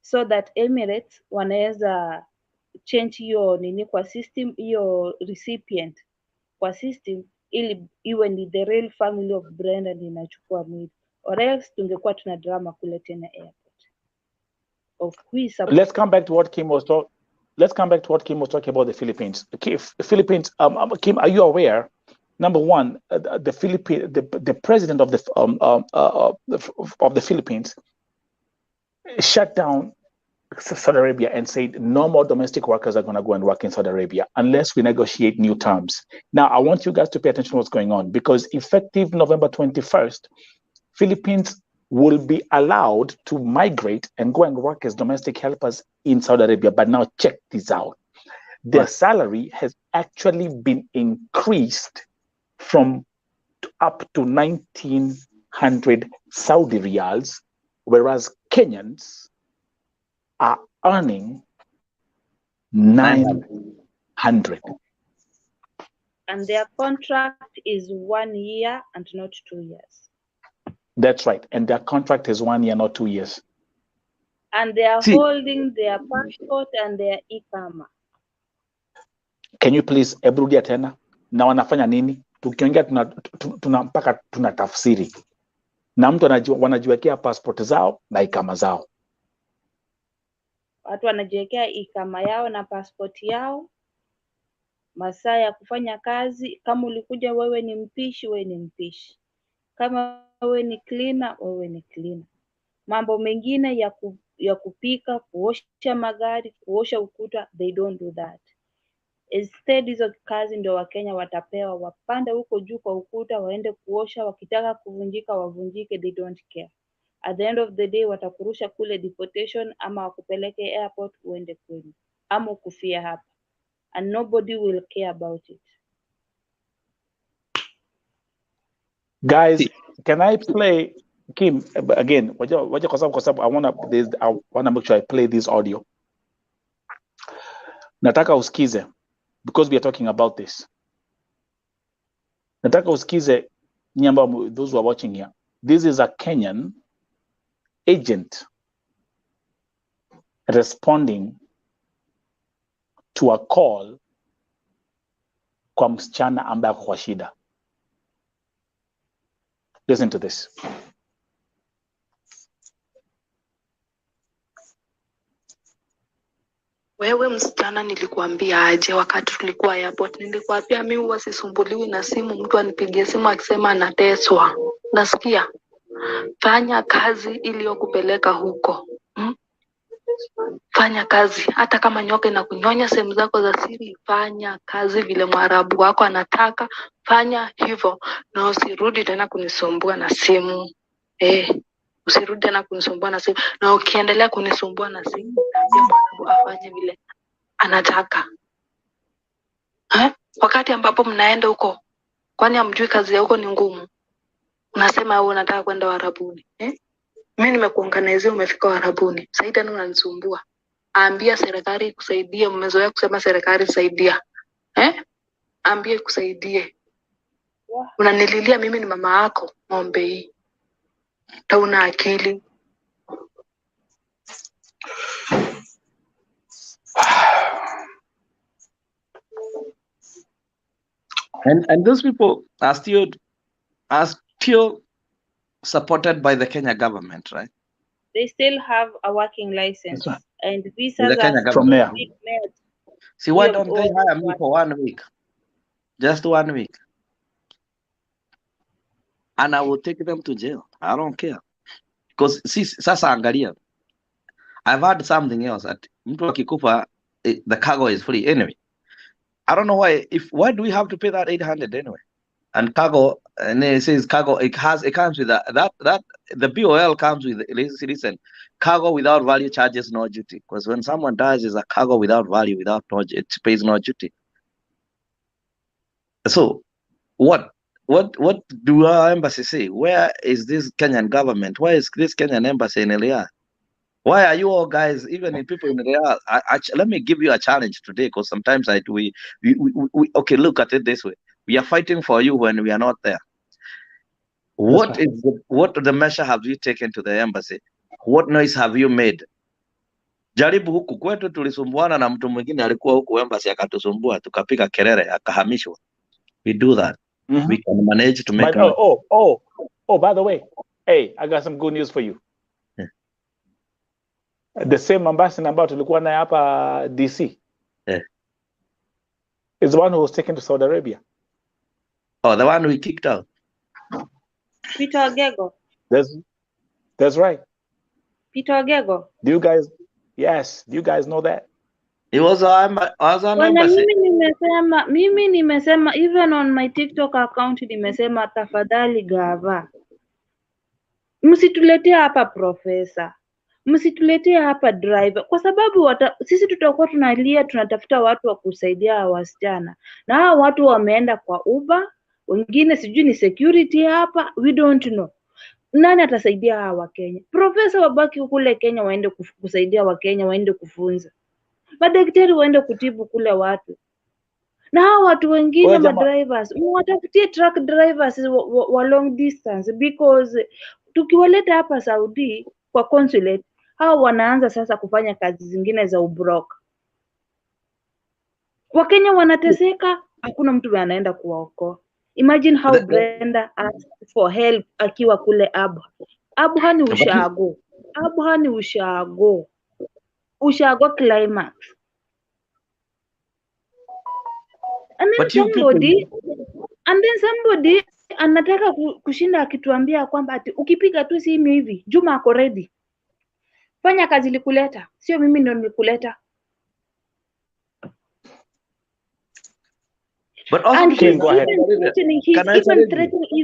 so that Emirates wanaweza change hiyo nini kwa system, hiyo recipient kwa system, ili iwe ni the real family of Brenda ndio inachukua mwili, or else tungekuwa tuna drama kule tena airport of Let's come back to what Kim was talking. Let's come back to what Kim was talking about the Philippines. Philippines, Kim, are you aware? Number one, the president of the Philippines shut down Saudi Arabia and said no more domestic workers are going to go and work in Saudi Arabia unless we negotiate new terms. Now, I want you guys to pay attention to what's going on, because effective November 21st, Philippines will be allowed to migrate and go and work as domestic helpers in Saudi Arabia. But now check this out. Their salary has actually been increased from up to 1,900 Saudi riyals, whereas Kenyans are earning 900. And their contract is 1 year and not 2 years. That's right. And their contract is 1 year, not 2 years. And they are holding their passport and their ikama. Can you please ebrudia tena? Na wanafanya nini? Tukiongea mpaka tunatafsiri. Na mtu wanajiwekea passport zao na ikama zao. Watu wanajiwekea ikama yao na passport yao. Masaa ya kufanya kazi, kama ulikuja wewe ni mpishi, wewe ni mpishi. Kama wewe ni cleaner, wewe ni cleaner. Mambo mengine ya kupika, kuosha magari, kuosha ukuta, they don't do that. Instead hizo kazi ndio Wakenya watapewa, wapande huko juu kwa ukuta, waende kuosha, wakitaka kuvunjika wavunjike, they don't care. At the end of the day watakurusha kule deportation, ama wakupeleke airport uende kwenu, ama ukufia hapa, and nobody will care about it. Guys, can I play Kim again? Kwa sababu I wanna make sure I play this audio. Nataka usikize, because we are talking about this. Nataka usikize nyamba, those who are watching here. This is a Kenyan agent responding to a call kwa msichana ambaye kwa shida. Listen to this. Wewe msichana, nilikuambia aje wakati tulikuwa airport? Nilikuambia mimi huwa sisumbuliwi na simu, mtu anipigie simu akisema anateswa. Nasikia? Fanya kazi iliyokupeleka huko. Fanya kazi, hata kama nyoka na kunyonya sehemu zako za siri, fanya kazi vile Mwarabu wako anataka, fanya hivyo na usirudi tena kunisumbua na simu. Usirudi tena kunisumbua na simu. Na ukiendelea kunisumbua na simu, naambia mwanangu afanye vile anataka. Wakati ambapo mnaenda huko, kwani hamjui kazi ya huko ni ngumu? Unasema wewe unataka kwenda Warabuni. Mimi nimekuanganizia umefika Warabuni. Sasa tena unanisumbua. Ambia serikali ikusaidie, mmezoea kusema serikali saidia. Ambia ikusaidie. Unanililia mimi ni mama yako, ng'ombe hii. Hauna akili. And those people are still supported by the Kenya government, right? They still have a working license and visas are from there. See, why don't they hire me for 1 week? Just 1 week. And I will take them to jail. I don't care. Because see, sasa angalia. I've heard something else that mtu akikufa, the cargo is free anyway. I don't know why do we have to pay that 800 anyway? And cargo, and it says cargo, it comes with that the BOL comes with, listen, cargo without value charges no duty. Because when someone dies, is a cargo without value, it pays no duty. So what do our embassy say? Where is this Kenyan government? Where is this Kenyan embassy in Riyadh? Why are you all guys, even in people in Riyadh? Let me give you a challenge today, because sometimes we okay, look at it this way. We are fighting for you when we are not there. What the measure have you taken to the embassy? What noise have you made? Jaribu huku kwetu tulisumbuana na mtu mwingine alikuwa huku embassy akatusumbua, tukapiga kelele, akahamishwa. We do that. We can manage to make by the way, hey, I got some good news for you. The same ambassador ambao tulikuwa naye hapa DC is the one who was taken to Saudi Arabia. Oh, the one we kicked out. Peter Ogego. That's right. Peter Ogego. Do you guys know that? He was on embassy. Mimi nimesema even on my TikTok account nimesema tafadhali gava. Msituletee hapa profesa. Msituletee hapa driver, kwa sababu sisi tutakuwa tunalia, tunatafuta watu wa kusaidia wasichana, na hao watu wameenda kwa Uber, wengine sijui ni security hapa, we don't know. Nani atasaidia hawa Wakenya? Profesa wabaki kule Kenya waende kusaidia Wakenya, waende kufunza. Madaktari waende kutibu kule watu. Na hao watu wengine madrivers, mwatafutie truck drivers wa long distance, because tukiwaleta hapa Saudi kwa consulate, hao wanaanza sasa kufanya kazi zingine za ubroka. Wakenya wanateseka, hakuna mtu anaenda kuwaokoa. Imagine how Brenda asked for help akiwa kule Abha ni ushago. Abha ni ushago. Ushago climax. And then somebody anataka kushinda akituambia kwamba ati ukipiga tu simu hivi, Juma ako ready. Fanya kazi likuleta, sio mimi ndio nilikuleta. But also and he's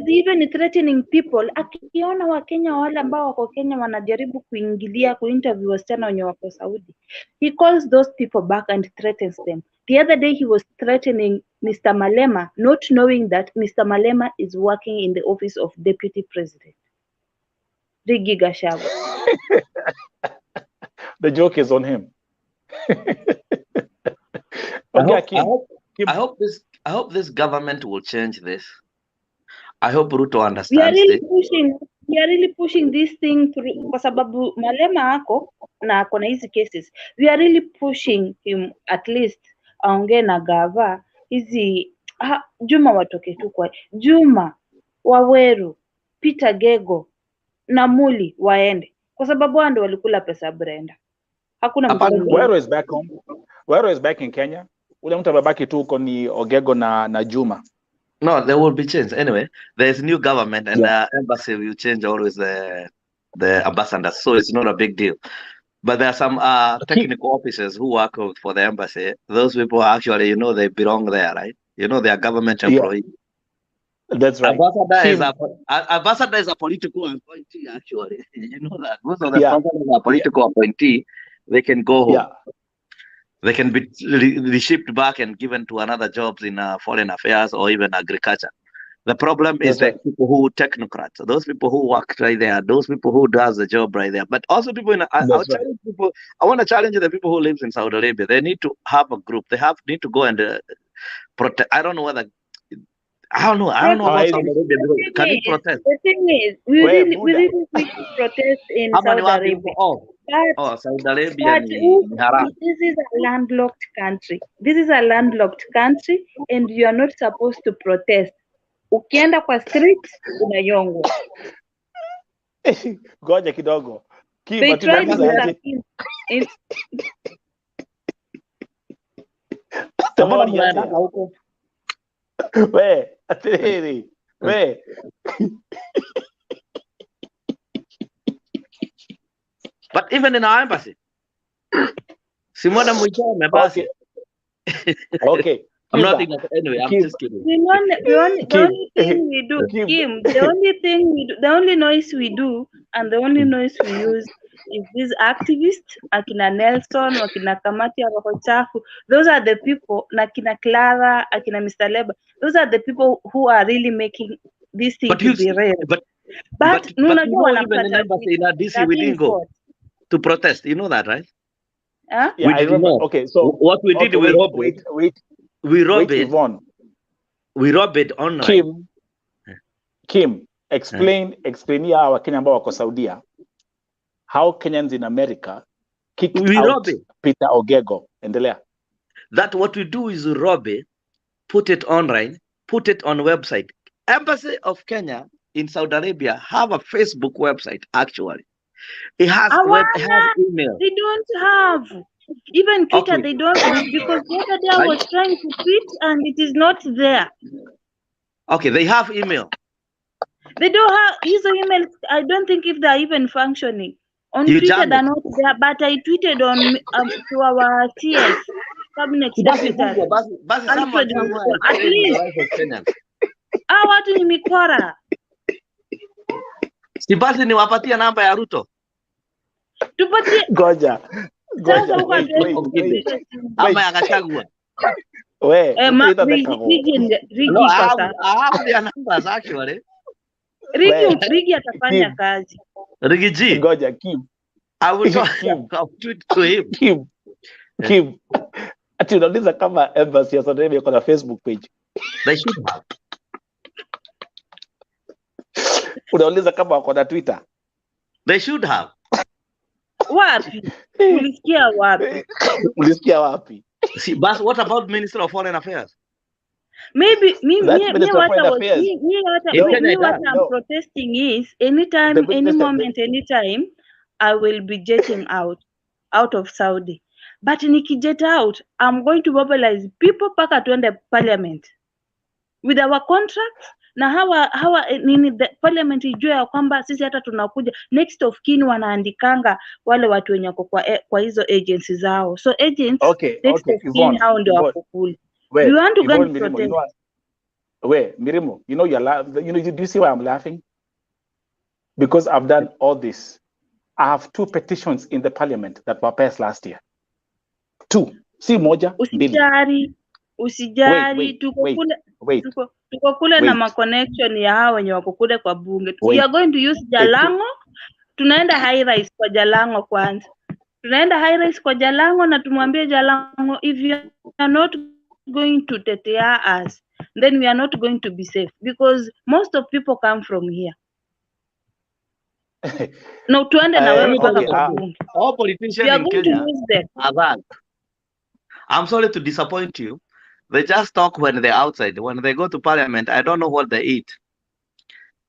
even threatening people. Akiona Wakenya wale ambao wako Kenya wanajaribu kuingilia kuinterview wasichana wenye wako Saudi, he calls those people back and threatens them. The other day he was threatening Mr. Malema, not knowing that Mr. Malema is working in the office of Deputy President Rigathi Gachagua. The joke is on him. I hope this government will change this. I hope Ruto understands we are really pushing this thing through, kwa sababu Malema ako na ako na hizi cases. We are really pushing him at least aongee na gava hizi Juma watoke tu kwa Juma, Waweru, Peter Gego na Muli waende, kwa sababu wao ndio walikula pesa Brenda. Hakuna mtu. Where is back home? Where is back in Kenya? Ule mtu abaki tu uko ni Ogego na Juma. No, there will be change. Anyway, there's new government and the embassy will change always the ambassadors, so it's not a big deal. But there are some technical officers who work for the embassy. Those people are actually, they belong there, right? They are government employees. That's right. Ambassador is a political appointee, actually. You know that. Most of the presidents are political appointee. They can go home. Yeah. They can be shipped back and given to another jobs in foreign affairs or even agriculture. The problem is the people who technocrats, those people who work right there, those people who does the job right there. But also people I want to challenge the people who live in Saudi Arabia. They need to have a group. They need to go and protest. I don't know about Saudi Arabia. Can you protest? The thing is, we really need to protest in Saudi Arabia. Saudi Arabia. This is a landlocked country. This is a landlocked country, and you are not supposed to protest. Ukienda kwa street unayongwa. Ngoja kidogo. They tried to But even in our embassy, Simona Mujome basi. Okay. I'm not thinking anyway. I'm just kidding. The only thing we do, Kim, the only noise we do and the only noise we use is these activists, akina Nelson, akina Kamati ya Roho Chafu. Those are the people, akina Clara, akina Mr. Leba. Those are the people who are really making this thing to be real. But even in embassy in DC, we didn't go to protest. You know that, right? Huh? Yeah, I remember. Okay, so what we did, we robbed it. We robbed it online. Kim, explain ya Wakenya ambao wako Saudia how Kenyans in America kicked out Peter Ogego. Endelea. That what we do is rob it, put it online, put it on website. Embassy of Kenya in Saudi Arabia have a Facebook website, actually. It has email. They don't have. Even Twitter, they don't have, because the other day I was trying to tweet and it is not there. Okay, they have email. They don't have his emails. I don't think if they're even functioning. On Twitter, they're not there, but I tweeted on to our TS, Cabinet Secretary. At least. Watu ni mikora. Si basi ni wapatia namba ya Ruto. Tupatie. Goja. Ama ya Gachagua. I have their numbers actually. Rigi atafanya kazi. Rigi G. Goja, Kim. I will talk to him. Kim. Ati unauliza kama embassy ya Saudi Arabia iko na Facebook page. They should have. Unauliza kama wako na Twitter. They should have. Wapi? Ulisikia wapi? See, but what about Minister of Foreign Affairs? Maybe what I'm protesting is anytime, any moment, anytime I will be jetting out of Saudi. But nikijet out, I'm going to mobilize people paka tuende parliament with our contracts. Na hawa nini the parliament ijue ya kwamba sisi hata tunakuja next of kin wanaandikanga wale watu wenye kwa hizo agencies zao. So agents next of kin hao ndio wakukuli. We want to go and protest. Mirimo, you know do you see why I'm laughing? Because I've done all this. I have 2 petitions in the parliament that were passed last year. 2. Si moja, Usijari tuko kule na ma connection ya hao wenye wako kule kwa bunge. We are going to use Jalango. Tunaenda high rise kwa Jalango kwanza. Tunaenda high rise kwa Jalango na tumwambie Jalango, if you are not going to tetea us, then we are not going to be safe, because most of people come from here. No, tuende na wewe mpaka kwa bunge. All politicians in Kenya are that. I'm sorry to disappoint you. They just talk when they're outside. When they go to parliament, I don't know what they eat.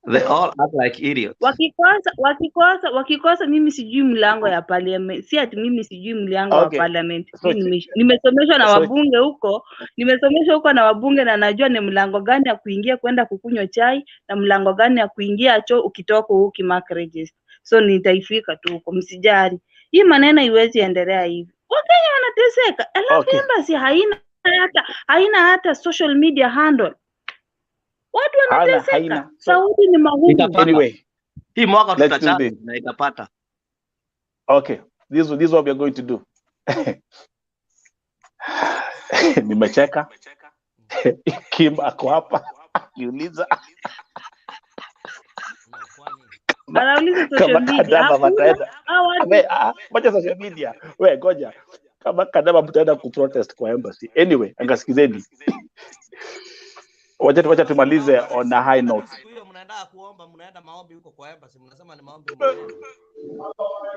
They all act like idiots. Wakikosa mimi sijui mlango ya parliament. Si ati mimi sijui mlango wa parliament. Nimesomeshwa na wabunge huko. Nimesomeshwa huko na wabunge na najua ni mlango gani ya kuingia kwenda kukunywa chai na mlango gani ya kuingia choo ukitoka huko kimark register. So nitaifika tu huko, msijari. Hii maneno iwezi endelea hivi. Wakenya wanateseka. Alafu embassy haina hata social media handle. Watu wanateseka. haina. Saudi ni magumu. Anyway, hii mwaka let's do tutachana this. na itapata. Okay, this is what we are going to do. Nimecheka. Kim ako hapa. Niuliza. Anauliza social media. Wacha social media. We ngoja. Kama Kadaba mtaenda kuprotest kwa embassy. Anyway, angasikizeni. Wacha tumalize on a high note. Hiyo mnaenda kuomba, mnaenda maombi huko kwa embassy, mnasema ni maombi.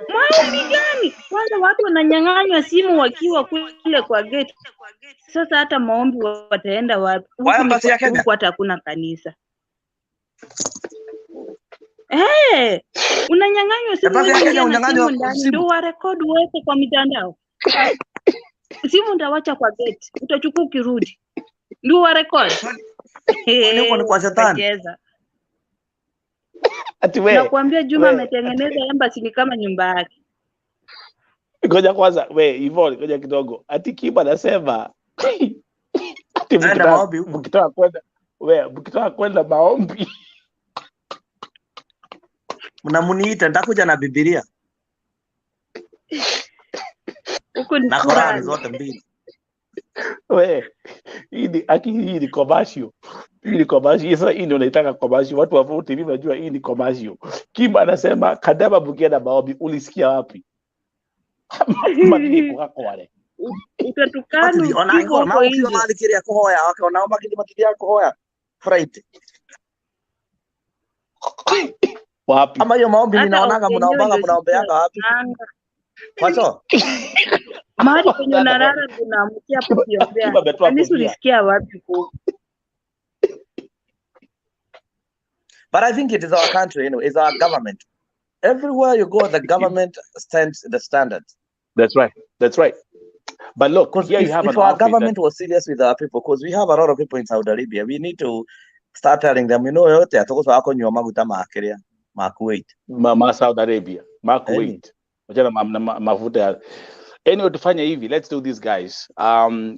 Maombi gani? Kwanza watu wananyang'anywa simu wakiwa kule kwa gate. Sasa hata maombi wataenda wapi? Kwa embassy ya Kenya? Huko hata hakuna kanisa. Unanyang'anywa simu ndio wa record wote kwa mitandao. Simu ndawacha kwa gate. Utachukua ukirudi. Ndio wa record. Ni kwa shetani. Ati wewe. Nakwambia Juma ametengeneza embassy ni kama nyumba yake. Ngoja kwanza Yvonne, ngoja kidogo. Ati Kiba anasema ati mkitaka kwenda maombi mnamuniita nitakuja na Biblia. Huko ni Qur'ani zote mbili. Hii ni commercial. Hii ni commercial. Sasa hii ndio unaitaka commercial. Watu wa vote hivi wanajua hii ni commercial. Kiba anasema Kadaba bukienda maombi, ulisikia wapi? Madini kwa wale. Utatukana unaona na ukio mali kiria kuhoya wakaona magidi matidia kuhoya Friday. Wapi? Ama hiyo maombi ninaonaga mnaombeanga wapi? Kwacho? Mahali kwenye unalala tunaamkia hapo kiombea. Kanisa ulisikia wapi huko? But I think it is our country, it's our government. Everywhere you go, the government stands the standards. That's right. But look, here you have if our government was serious with our people, because we have a lot of people in Saudi Arabia, we need to start telling them, yote atokoso wako nywa maguta maakiria, Kuwait. Saudi Arabia, Kuwait. Wachana mafuta. Anyway, tufanye hivi. Let's do this, guys.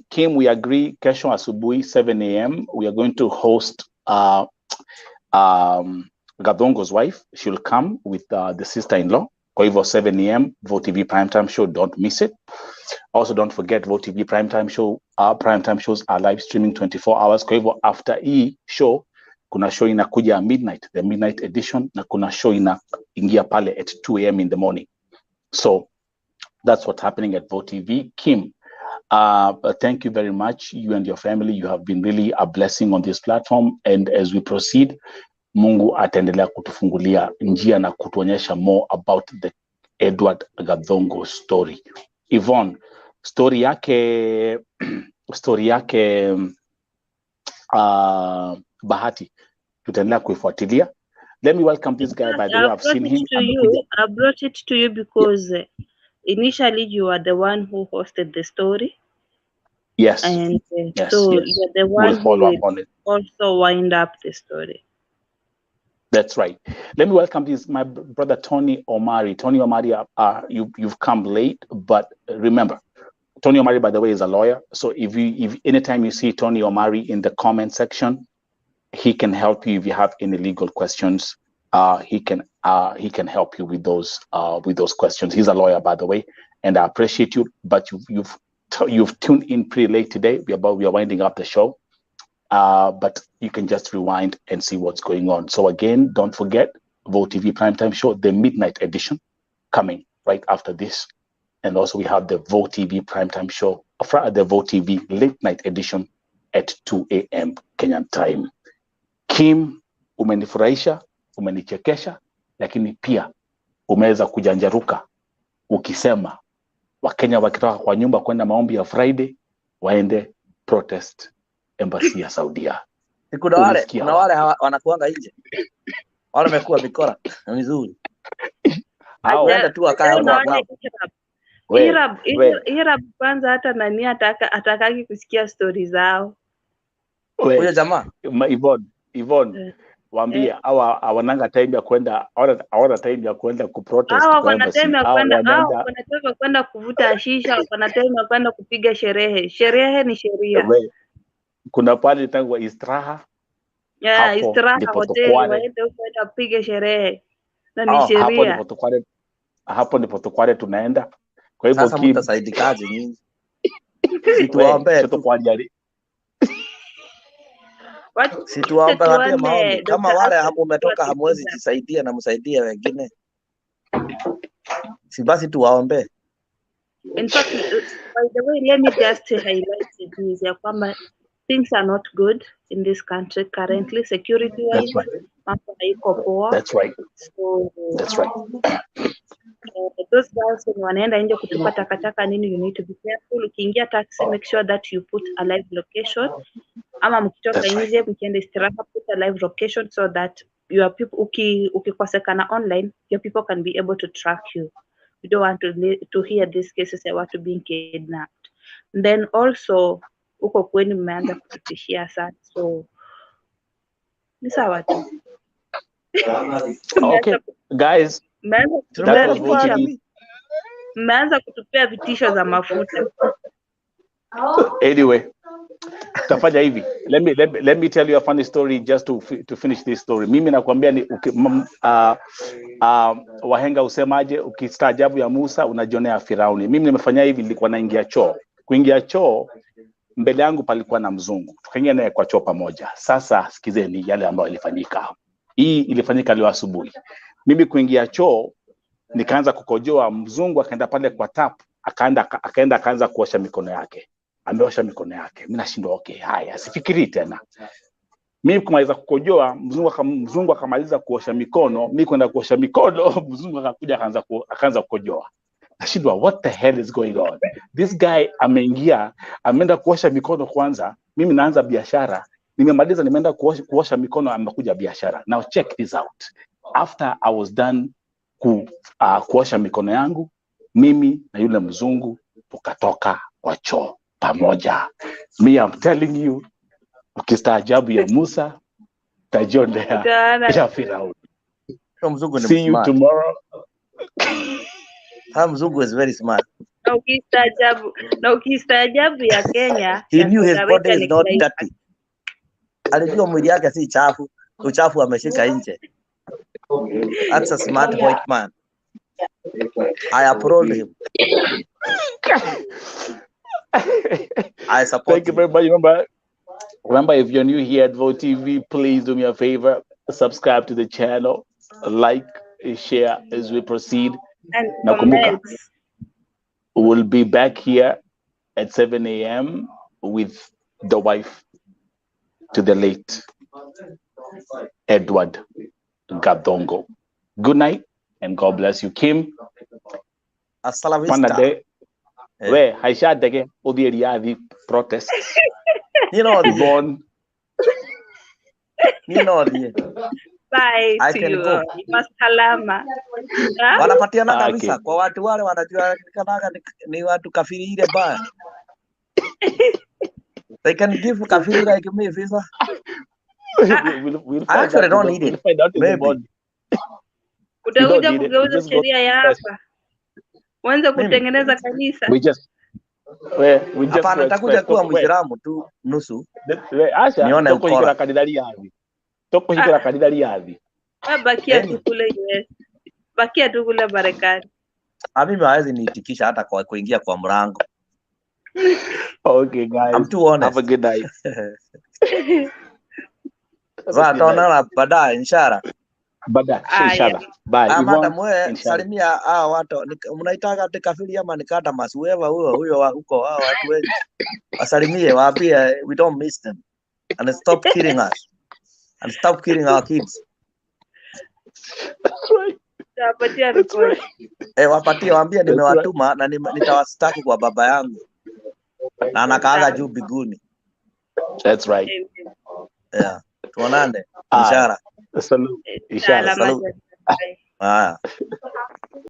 Kim, we agree, kesho asubuhi 7 a.m. we are going to host Gathungu's wife. She'll come with the sister-in-law. Kwa hivyo 7 a.m. VOTV Primetime Show. Don't miss it. Also, don't forget VOTV Primetime Show. Our Primetime shows are live streaming 24 hours. Kwa hivyo after hii show, kuna show inakuja midnight, the midnight edition, na kuna show inaingia pale at 2 a.m. in the morning. So that's what's happening at VOTV. Kim, thank you very much. You and your family, you have been really a blessing on this platform. And as we proceed, Mungu ataendelea kutufungulia njia na kutuonyesha more about the Edward Gathungu story. Yvonne, story yake Bahati, tutaendelea kuifuatilia. Let me welcome this guy, by the way. I've seen him. I brought it to you because initially you are the one who hosted the story. Yes. And yes, so yes. you're the one who will also wind up the story. That's right. Let me welcome my brother Tony Omari. Tony Omari, you've come late, but remember, Tony Omari, by the way, is a lawyer. So if anytime you see Tony Omari in the comment section, he can help you if you have any legal questions. He can help you with those questions. He's a lawyer, by the way, and I appreciate you. But you've tuned in pretty late today. We are winding up the show. But you can just rewind and see what's going on. So again, don't forget VOTV Primetime Show, the midnight edition, coming right after this. And also we have the VOTV Primetime Show, the VOTV late night edition at 2 a.m. Kenyan time. Kim, umenifurahisha, umenichekesha, lakini pia umeweza kujanjaruka ukisema Wakenya wakitoka kwa nyumba kwenda maombi ya Friday waende protest embassy ya Saudia. Kuna wale wanakuanga nje. Wale wamekuwa mikora mizuri. Hao wenda tu akae hapo. Irab kwanza hata nani atakaki kusikia story zao. Huyo jamaa Yvonne waambie hawananga time ya kwenda kuprotest kwa embassy. Wanataka kwenda kuvuta shisha, wanataka kwenda kupiga sherehe. Sherehe ni sheria. Kuna pale tangu istiraha Yeah, hapo istiraha ndipo hoteli, tukware. waende huko apige sherehe. Na ni sheria. Hapo ndipo tukware tunaenda. Kwa hivyo sasa mtasaidikaje nyinyi? Situaombe tu. Situaombe watie maombi. Kama wale hapo umetoka hamwezi jisaidia na msaidie wengine. Si basi tuwaombe. In fact, by the way, let me just highlight this ya kwamba things are not good in this country currently, security wise. Mambo haiko poa. That's right. So, that's right. Those guys when wanaenda nje kutupa takataka nini, you need to be careful. Ukiingia taxi, make sure that you put a live location. Ama mkitoka nje mkienda istiraha, put a live location so that your people ukikosekana online, your people can be able to track you. We don't want to hear these cases ya watu being kidnapped. Then also uko kwenu mmeanza kututishia sana, so ni sawa tu. Okay, guys, mmeanza kutupea vitisho za mafuta. Anyway, tafanya hivi. Let me tell you a funny story just to finish this story. Mimi nakwambia ni wahenga usemaje, ukistaajabu ya Musa unajionea Firauni. Mimi nimefanya hivi, nilikuwa naingia choo. Kuingia choo mbele yangu palikuwa na mzungu. Tukaingia naye kwa choo pamoja. Sasa sikizeni yale ambayo ilifanyika. Hii ilifanyika leo asubuhi. Mimi kuingia choo nikaanza kukojoa, mzungu akaenda pale kwa tap, akaanza kuosha mikono yake. Ameosha mikono yake. Mimi nashindwa okay, haya sifikiri tena. Mimi kumaliza kukojoa, mzungu akamaliza kuosha mikono, mimi kwenda kuosha mikono, mzungu akakuja akaanza kukojoa. Nashindwa what the hell is going on? This guy ameenda kuosha mikono kwanza, mimi naanza biashara. Nimemaliza nimeenda kuosha mikono, amekuja biashara. Now check this out. After I was done kuosha mikono yangu, mimi na yule mzungu tukatoka kwa choo pamoja. Me, I'm telling you, ukistaajabu ya Musa tajionea ya Firauni. See you tomorrow. Mzungu is very smart. Na ukistaajabu ya Kenya, he knew his body is not dirty. Alijua mwili yake si chafu, uchafu ameshika nje. That's a smart white man. I applaud him. I support Thank you very much. Remember, if you're new here at Vote TV, please do me a favor. Subscribe to the channel, like, share as we proceed. And Nakumbuka, we'll be back here at 7 a.m. with the wife to the late Edward Gatongo. Good night and God bless you. Kim, hasta la vista. Where Haisha dege odieriadi protests. You know Yvonne. You know bye I to can you. go. Masalama. Wanapatiana kabisa kwa watu wale wanajua kanaga ni watu kafiri ile baya. They can give kafiri like me visa. We'll I actually don't need it. Maybe. Utakuja kugeuza sheria ya hapa. Wanza kutengeneza kanisa. Hapana, nitakuja kuwa Muislamu tu nusu. Nione ukora kadidaliadi. Toko hikora kadidaliadi. Bakia tu kule US. Bakia tu kule Marekani. Mimi hawezi niitikisha hata kwa kuingia kwa mlango. Okay guys. I'm too honest. Have a good night. Tutaonana baadaye inshallah. Inshallah. Bye. Amanda mwe salimia watu mnaitaka kafiri ama nikata masueva huyo huko watu wengi. Wasalimie waambie we don't miss them and stop killing us and stop killing our kids. That's right. Tapatia record. Wapatie waambie nimewatuma na nitawastaki kwa baba yangu. Na anakaaga juu biguni. That's right. Yeah. Tuonane. Inshallah. Salute. Inshallah. Salute.